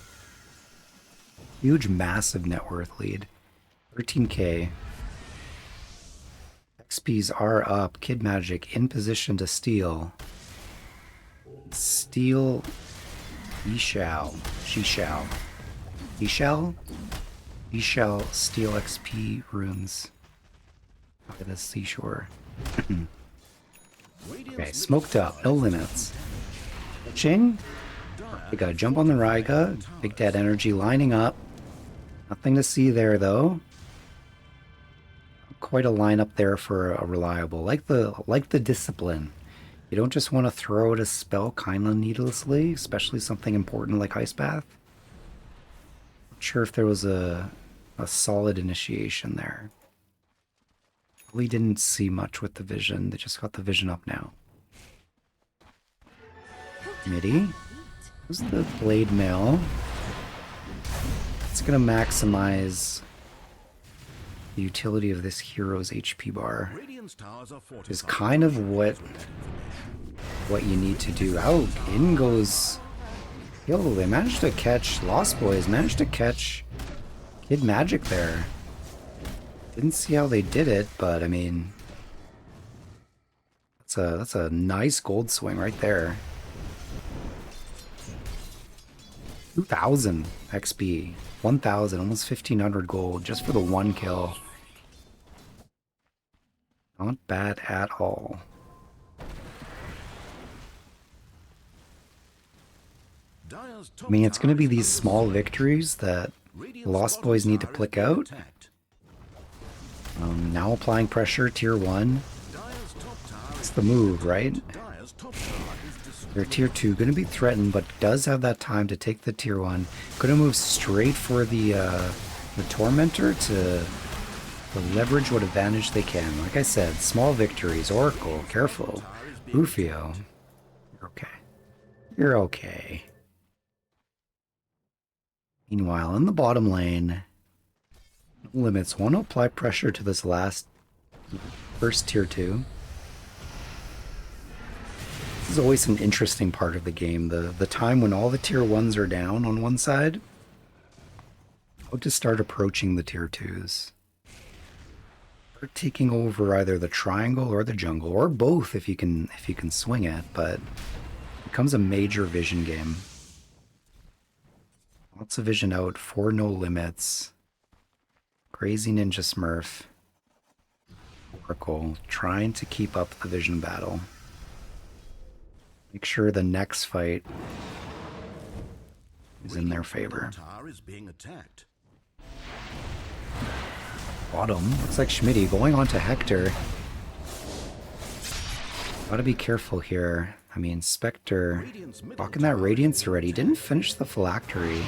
Huge, massive net worth lead. 13k. XPs are up. Kid Magic in position to steal. Steal. He shall. She shall. He shall? He shall steal XP runes. At the seashore. Okay, smoked up. No limits. Ching. They gotta jump on the Raiga. Big Dead Energy lining up. Nothing to see there though. Quite a lineup there for a reliable. Like the discipline. You don't just want to throw out a spell kinda needlessly, especially something important like Ice Bath. Not sure if there was a solid initiation there. We didn't see much with the vision. They just got the vision up now. Midi. Who's the blade mail? It's gonna maximize the utility of this hero's HP bar. Radiant's towers are fortified. Is kind of what you need to do. Oh, in goes. Yo, they managed to catch Lost Boys. Managed to catch Kid Magic there. Didn't see how they did it, but I mean, that's a nice gold swing right there. 2,000 XP, 1,000, almost 1,500 gold just for the one kill. Not bad at all. Dire's top I mean, it's going to tower be is these under small siege. victories that Radiant's Lost bottom Boys need to tower is plick being out. attacked. Now applying pressure, tier 1. Dire's top tower It's is the move, right? Dire's top tower is destroyed. Their tier 2 going to be threatened, but does have that time to take the tier 1. Going to move straight for the Tormentor to leverage what advantage they can. Like I said, small victories. Oracle, careful. Rufio. You're okay. You're okay. Meanwhile, in the bottom lane, Limits want to apply pressure to this first tier 2. This is always an interesting part of the game. The time when all the tier 1s are down on one side. How to start approaching the tier 2s. Or taking over either the triangle or the jungle, or both if you can swing it, but it becomes a major vision game. Lots of vision out for NoLimitz. Crazy Ninja Smurf. Oracle trying to keep up the vision battle. Make sure the next fight is in their favor. Radiant's tower is being attacked. Bottom. Looks like Schmitty going on to Hector. Gotta be careful here. I mean, Spectre rocking that Radiance already. Didn't finish the Phylactery.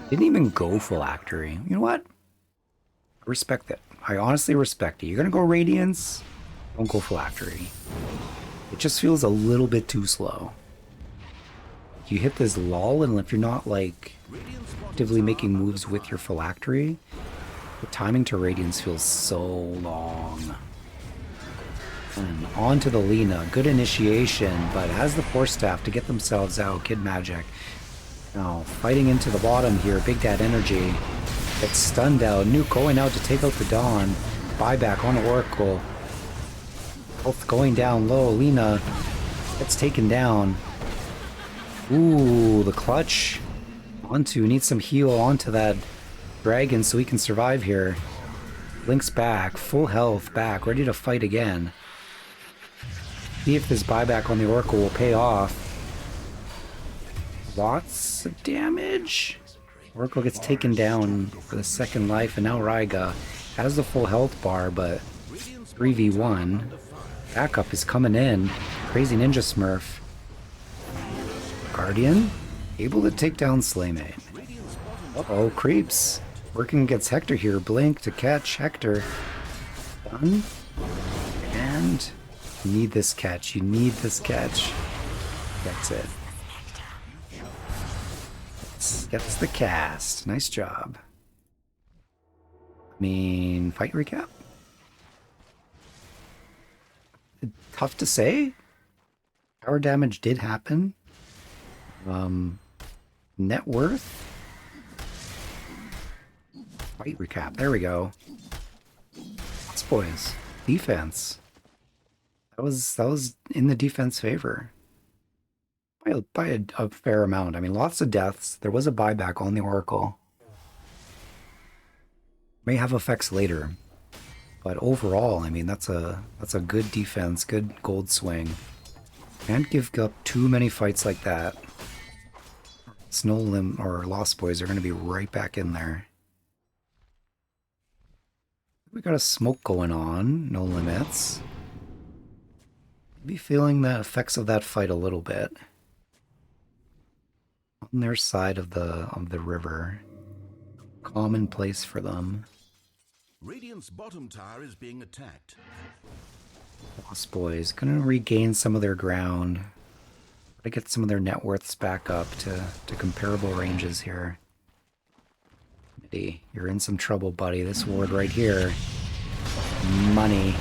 Didn't even go Phylactery. You know what? I respect it. I honestly respect it. You're gonna go Radiance, don't go Phylactery. It just feels a little bit too slow. you hit this lull, and if you're not like actively making moves with your phylactery, the timing to Radiance feels so long. And on to the Lena. Good initiation, but has the Force Staff to get themselves out. Kid Magic. Now, fighting into the bottom here. Big Dad Energy. Gets stunned out. Nuke going out to take out the Dawn. Buyback on Oracle. Health going down low. Lena gets taken down. Ooh, the clutch. Onto, needs some heal onto that dragon so he can survive here. Link's back. Full health back. Ready to fight again. See if this buyback on the Oracle will pay off. Lots of damage. Oracle gets taken down for the second life, and now Raiga has the full health bar, but 3v1. Backup is coming in. Crazy Ninja Smurf. Guardian able to take down Slaymane. Uh-oh, creeps. Working against Hector here. Blink to catch Hector. Done. And you need this catch. You need this catch. That's it. Gets the cast. Nice job. I mean, fight recap? Tough to say. Power damage did happen. Net worth. Fight recap. There we go. Let's boys. Defense. That was in the defense favor. By a fair amount. I mean, lots of deaths. There was a buyback on the Oracle. May have effects later. But overall, I mean, that's a good defense, good gold swing. Can't give up too many fights like that. Snow Limb or Lost Boys are going to be right back in there. We got a smoke going on. No limits. Be feeling the effects of that fight a little bit. On their side of the river. Common place for them. Radiant's bottom tower is being attacked. Lost Boys gonna regain some of their ground. Gotta get some of their net worths back up to comparable ranges here. Mitty, you're in some trouble, buddy. This ward right here. Money.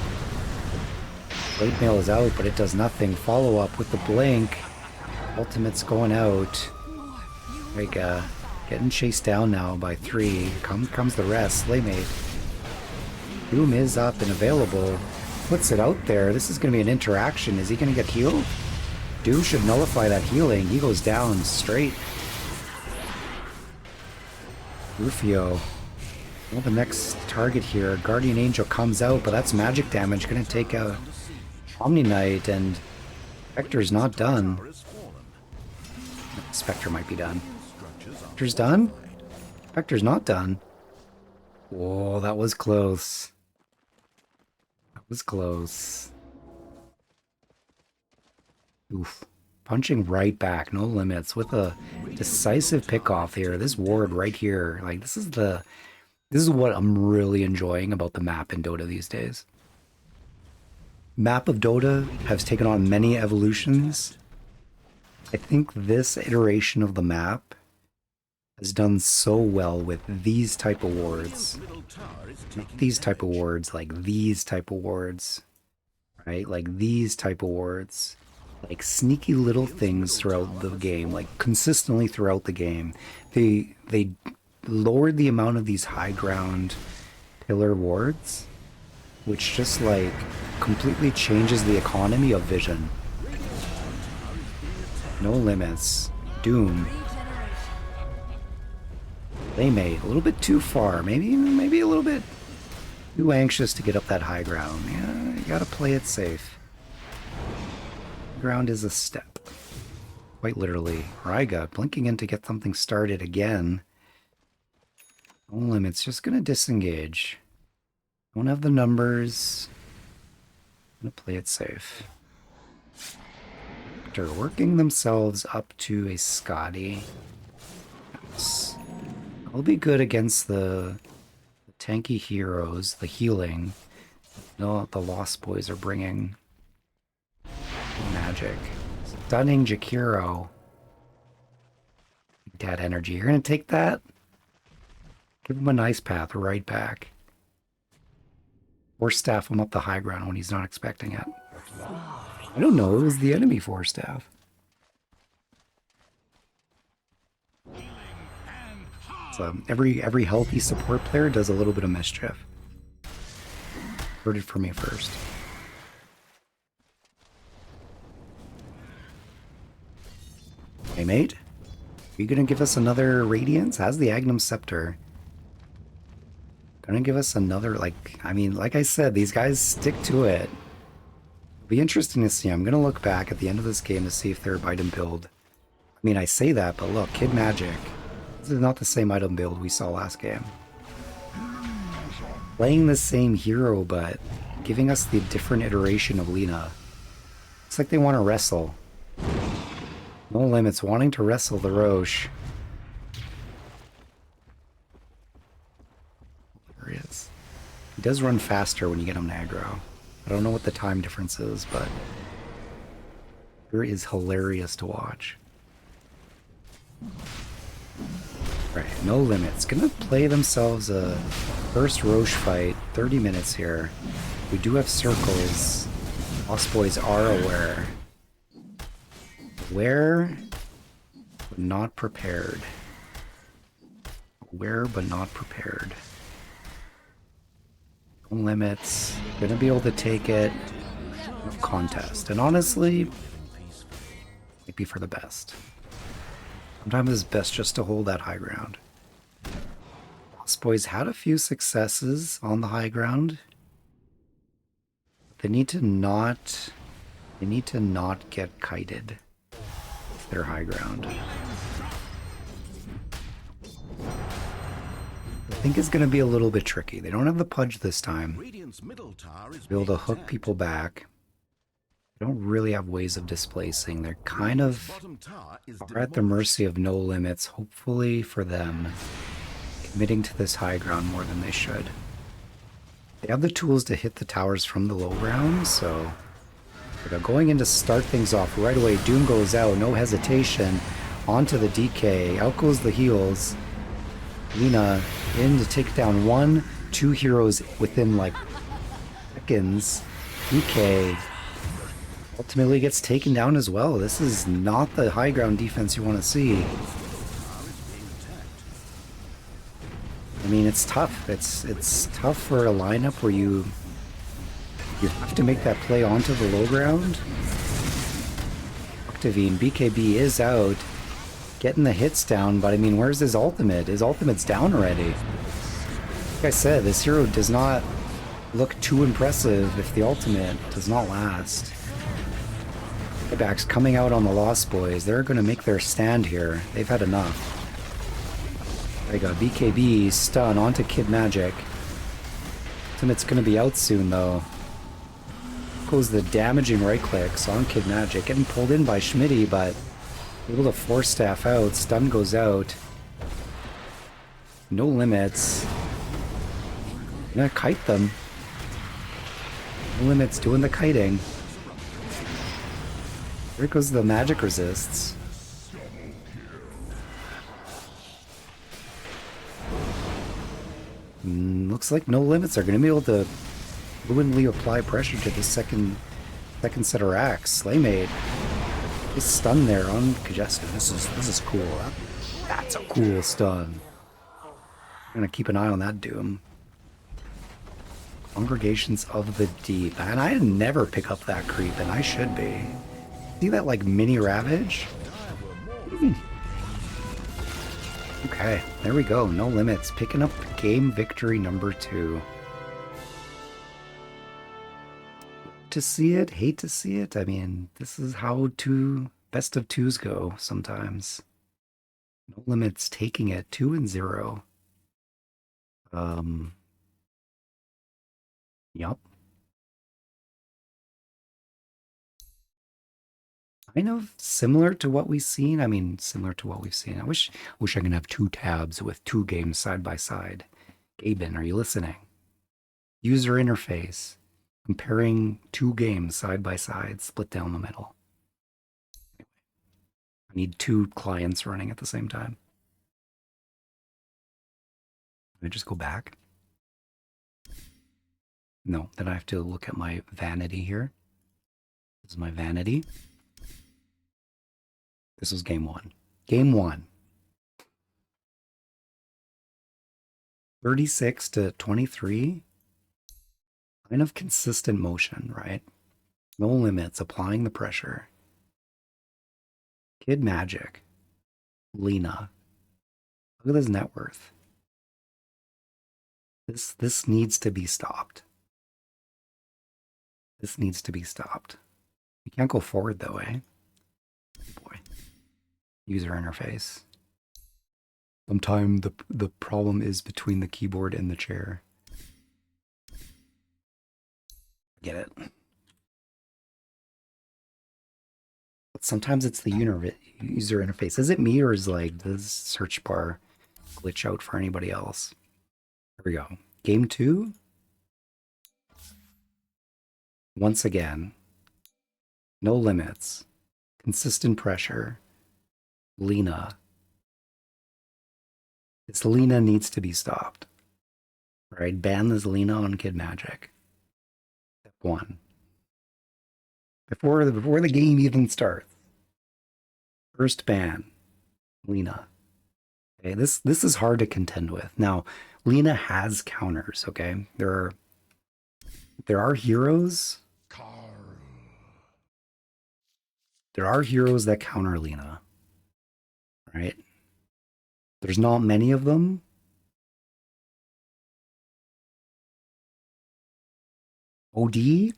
Blade Mail is out, but it does nothing. Follow up with the blink. Ultimate's going out. Raiga getting chased down now by 3. Comes the rest. Slaymate. Doom is up and available. Puts it out there. This is going to be an interaction. Is he going to get healed? Doom should nullify that healing. He goes down straight. Rufio. Well, the next target here. Guardian Angel comes out, but that's magic damage. Going to take out Omni Knight, and Spectre's not done. Spectre might be done. Spectre's done? Spectre's not done. Whoa, that was close. That was close. Oof. Punching right back, no limits, with a decisive pickoff here. This ward right here, like this is what I'm really enjoying about the map in Dota these days. Map of Dota has taken on many evolutions. I think this iteration of the map has done so well with these type of wards. Not these type of wards, like these type of wards. Right? Like these type of wards. Like sneaky little things throughout the game, like consistently throughout the game. They lowered the amount of these high ground pillar wards, which just like completely changes the economy of vision. No limits. Doom. Playmate, a little bit too far. Maybe a little bit too anxious to get up that high ground. Yeah, you gotta play it safe. Ground is a step. Quite literally. Raiga blinking in to get something started again. No limits, just gonna disengage. Don't have the numbers. Gonna play it safe. They're working themselves up to a Scotty. I'll be good against the tanky heroes, the healing. No, the Lost Boys are bringing magic. Stunning Jakiro. had energy. You're going to take that? Give him an ice path right back. Force staff him up the high ground when he's not expecting it. I don't know. It was the enemy force staff. So every healthy support player does a little bit of mischief. Heard it from me first. Hey, mate. Are you going to give us another Radiance? How's the Agnum Scepter? Gonna give us another, like, I mean, like I said, these guys stick to it. It'll be interesting to see. I'm gonna look back at the end of this game to see if their item build. I mean, I say that, but look, Kid Magic. This is not the same item build we saw last game. Playing the same hero, but giving us the different iteration of Lina. It's like they want to wrestle. NoLimitz wanting to wrestle the Roche. There he is. He does run faster when you get him to aggro. I don't know what the time difference is, but it is hilarious to watch. Right, NoLimitz. Gonna play themselves a first Roche fight, 30 minutes here. We do have circles. Lost Boys are aware. Aware, but not prepared. Aware, but not prepared. NoLimitz. Gonna be able to take it. Contest. And honestly, might be for the best. Sometimes it's best just to hold that high ground. Lost Boys had a few successes on the high ground. They need to not get kited with their high ground. I think it's going to be a little bit tricky. They don't have the pudge this time. Radiant's middle tower is Be able to being hook attacked. people back. They don't really have ways of displacing. They're kind of Bottom tower is are at the mercy of NoLimitz, hopefully for them, committing to this high ground more than they should. They have the tools to hit the towers from the low ground, so they're going in to start things off right away. Doom goes out, no hesitation, onto the DK, out goes the heals. Lina in to take down 1-2 heroes within like seconds. DK ultimately gets taken down as well. This is not the high ground defense you want to see. I mean, it's tough. It's tough for a lineup where you have to make that play onto the low ground. Octavine, BKB is out, getting the hits down, but I mean, where's his ultimate? His ultimate's down already. Like I said, this hero does not look too impressive if the ultimate does not last. Buybacks coming out on the Lost Boys. They're going to make their stand here. They've had enough. There you go. BKB, stun onto Kid Magic. Ultimate's going to be out soon, though. Goes the damaging right clicks on Kid Magic. Getting pulled in by Schmitty, but able to force staff out. Stun goes out. NoLimitz. Gonna kite them. NoLimitz doing the kiting. There goes the magic resists. Looks like NoLimitz are going to be able to fluently apply pressure to the second set of racks. Slaymate. He's stunned there on Congested. This is cool. That's a cool stun. I'm going to keep an eye on that Doom. Congregations of the Deep. And I never pick up that creep, and I should be. See that, like, mini Ravage? Okay, there we go. NoLimitz picking up game victory number 2. To see it, hate to see it. I mean, this is how best of 2s go sometimes. NoLimitz taking it 2-0. Yup. Kind of similar to what we've seen. I mean, similar to what we've seen. I wish I could have 2 tabs with 2 games side by side. Gaben, are you listening? User interface. Comparing 2 games side by side, split down the middle. I need 2 clients running at the same time. Can I just go back? No, then I have to look at my vanity here. This is my vanity. This was game one. Game one. 36 to 23. Kind of consistent motion, right? No limits, applying the pressure. Kid Magic. Lena. Look at his net worth. This needs to be stopped. This needs to be stopped. You can't go forward though, eh? Boy. User interface. Sometimes the problem is between the keyboard and the chair. Get it. But sometimes it's the user interface. Is it me or is like the search bar glitch out for anybody else? Here we go. Game two. Once again, no limits, consistent pressure. Lena. This Lena needs to be stopped. All right, ban this Lena on Kid Magic. Step one. Before the game even starts. First ban, Lena. Okay, this is hard to contend with. Now, Lena has counters, okay? There are heroes. There are heroes that counter Lena. Right? There's not many of them. OD.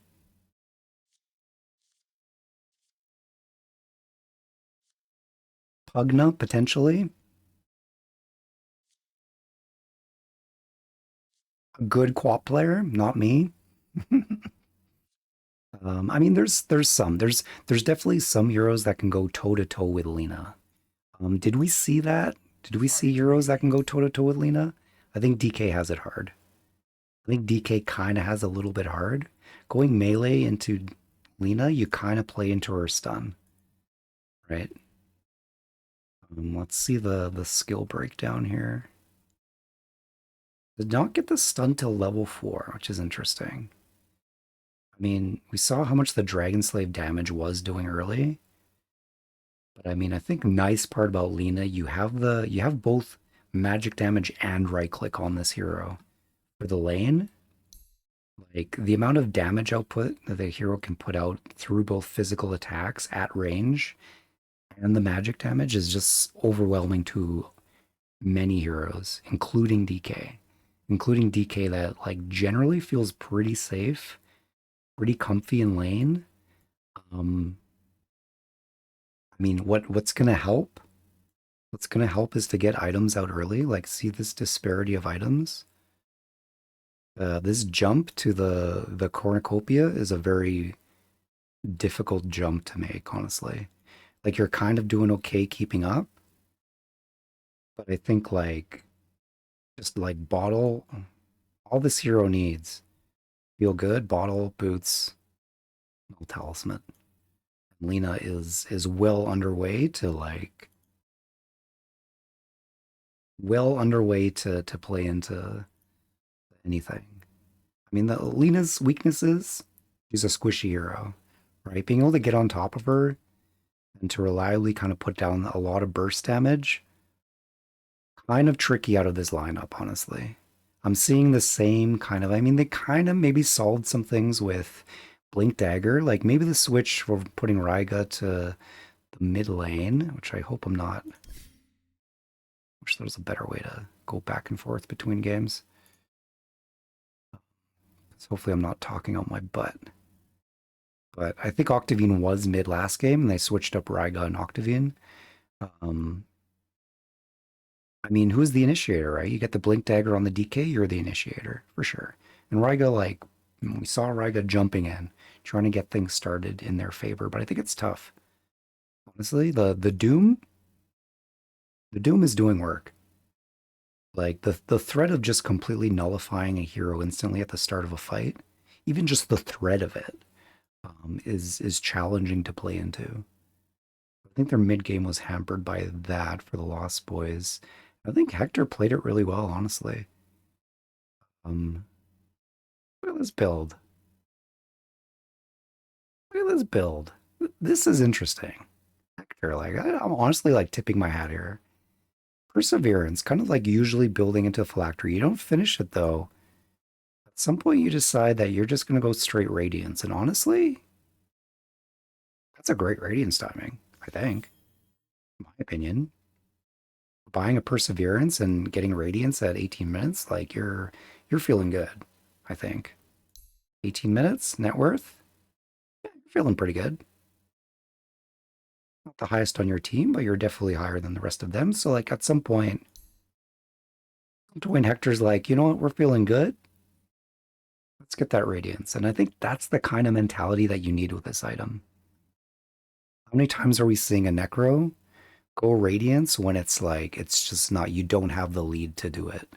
Pugna, potentially. A good quap player, not me. I mean, there's definitely some heroes that can go toe to toe with Lena. Did we see that? Did we see heroes that can go toe to toe with Lena? I think DK has it hard. I think DK kind of has a little bit hard. Going melee into Lena, you kind of play into her stun, right? Let's see the skill breakdown here. Did not get the stun till level 4, which is interesting. I mean, we saw how much the Dragon Slave damage was doing early. But I mean, I think nice part about Lena, you have both magic damage and right click on this hero. For the lane, like the amount of damage output that the hero can put out through both physical attacks at range and the magic damage is just overwhelming to many heroes, including DK. Including DK that like generally feels pretty safe, pretty comfy in lane. I mean, what's gonna help? What's gonna help is to get items out early. Like, see this disparity of items. This jump to the cornucopia is a very difficult jump to make, honestly. Like, you're kind of doing okay keeping up, but I think like just like bottle, all this hero needs. Feel good, bottle, boots, no talisman. Lena is well underway to play into anything. I mean, the Lena's weaknesses, she's a squishy hero, right? Being able to get on top of her and to reliably kind of put down a lot of burst damage, kind of tricky out of this lineup, honestly. I'm seeing the same kind of, I mean, they kind of maybe solved some things with Blink Dagger, like maybe the switch for putting Raiga to the mid lane, which I hope I'm not. Wish there was a better way to go back and forth between games. So hopefully I'm not talking out my butt. But I think Octavine was mid last game, and they switched up Raiga and Octavine. I mean, who's the initiator, right? You get the Blink Dagger on the DK, you're the initiator, for sure. And Raiga, like, we saw Raiga jumping in, trying to get things started in their favor, but I think it's tough. Honestly, the Doom is doing work. Like, the threat of just completely nullifying a hero instantly at the start of a fight, even just the threat of it, is challenging to play into. I think their mid game was hampered by that for the Lost Boys. I think Hector played it really well, honestly. Um, Look at this build. Look at this build. This is interesting. Hector, like I'm honestly like tipping my hat here. Perseverance, kind of like usually building into a phylactery. You don't finish it though. At some point, you decide that you're just gonna go straight radiance, and honestly, that's a great radiance timing. I think, in my opinion, buying a perseverance and getting radiance at 18 minutes, like you're feeling good. I think 18 minutes net worth, you're feeling pretty good. Not the highest on your team, but you're definitely higher than the rest of them. So like at some point, when Hector's like, you know what, we're feeling good. Let's get that radiance. And I think that's the kind of mentality that you need with this item. How many times are we seeing a Necro go radiance when it's like it's just not, you don't have the lead to do it?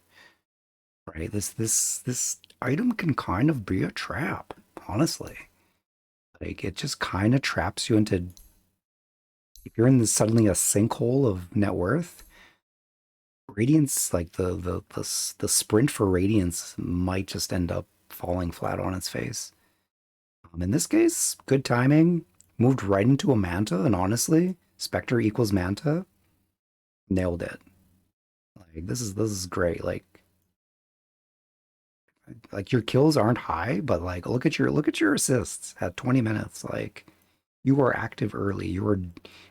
Right? This item can kind of be a trap, honestly. Like it just kind of traps you into, if you're in this, suddenly a sinkhole of net worth, radiance, like the sprint for radiance might just end up falling flat on its face. In this case, good timing, moved right into a Manta, and honestly, Spectre equals Manta, nailed it. Like this is great. Like your kills aren't high, but like look at your assists at 20 minutes. Like you are active early. You are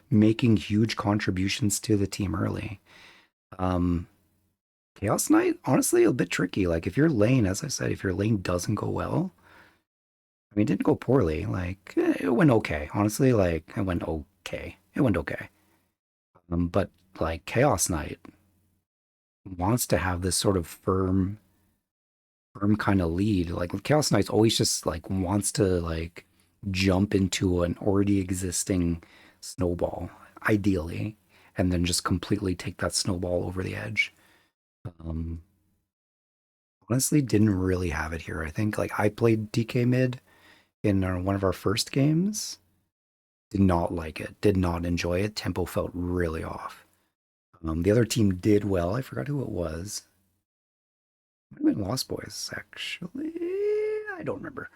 making huge contributions to the team early. Um, Chaos Knight, honestly, a bit tricky. Like if your lane, as I said, if your lane doesn't go well, I mean, it didn't go poorly. Like it went okay. Honestly, like it went okay. It went okay. But like Chaos Knight wants to have this sort of firm kind of lead. Like Chaos Knight's always just like wants to like jump into an already existing snowball, ideally, and then just completely take that snowball over the edge. Um, Honestly, didn't really have it here. I think like I played DK mid in one of our first games. Did not like it. Did not enjoy it. Tempo felt really off. The other team did well. I forgot who it was. Might have been Lost Boys, actually. I don't remember.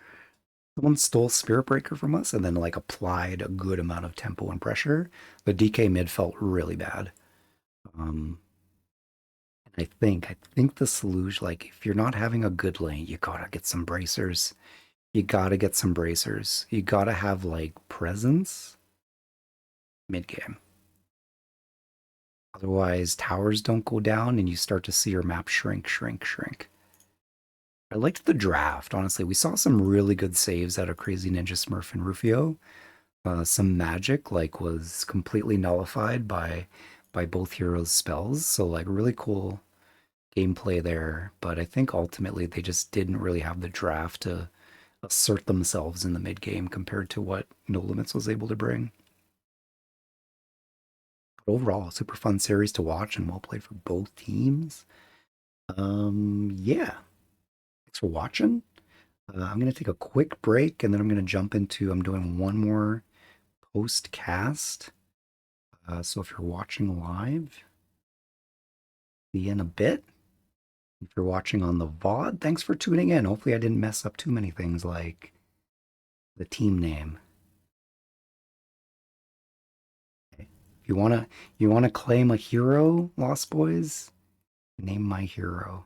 Someone stole Spirit Breaker from us and then like applied a good amount of tempo and pressure. The DK mid felt really bad. Um, and I think the solution, like if you're not having a good lane, you gotta get some bracers. You gotta get some bracers. You gotta have like presence mid game. Otherwise, towers don't go down and you start to see your map shrink, shrink, shrink. I liked the draft, honestly. We saw some really good saves out of Crazy Ninja Smurf and Rufio. Some magic like was completely nullified by both heroes' spells. So like really cool gameplay there. But I think ultimately they just didn't really have the draft to assert themselves in the mid game compared to what NoLimitz was able to bring. But overall, super fun series to watch and well played for both teams. Yeah. Thanks for watching. I'm gonna take a quick break and then I'm gonna jump into. I'm doing one more post cast. So if you're watching live, see you in a bit. If you're watching on the VOD, thanks for tuning in. Hopefully I didn't mess up too many things like the team name. Okay. If you wanna claim a hero, Lost Boys, name my hero.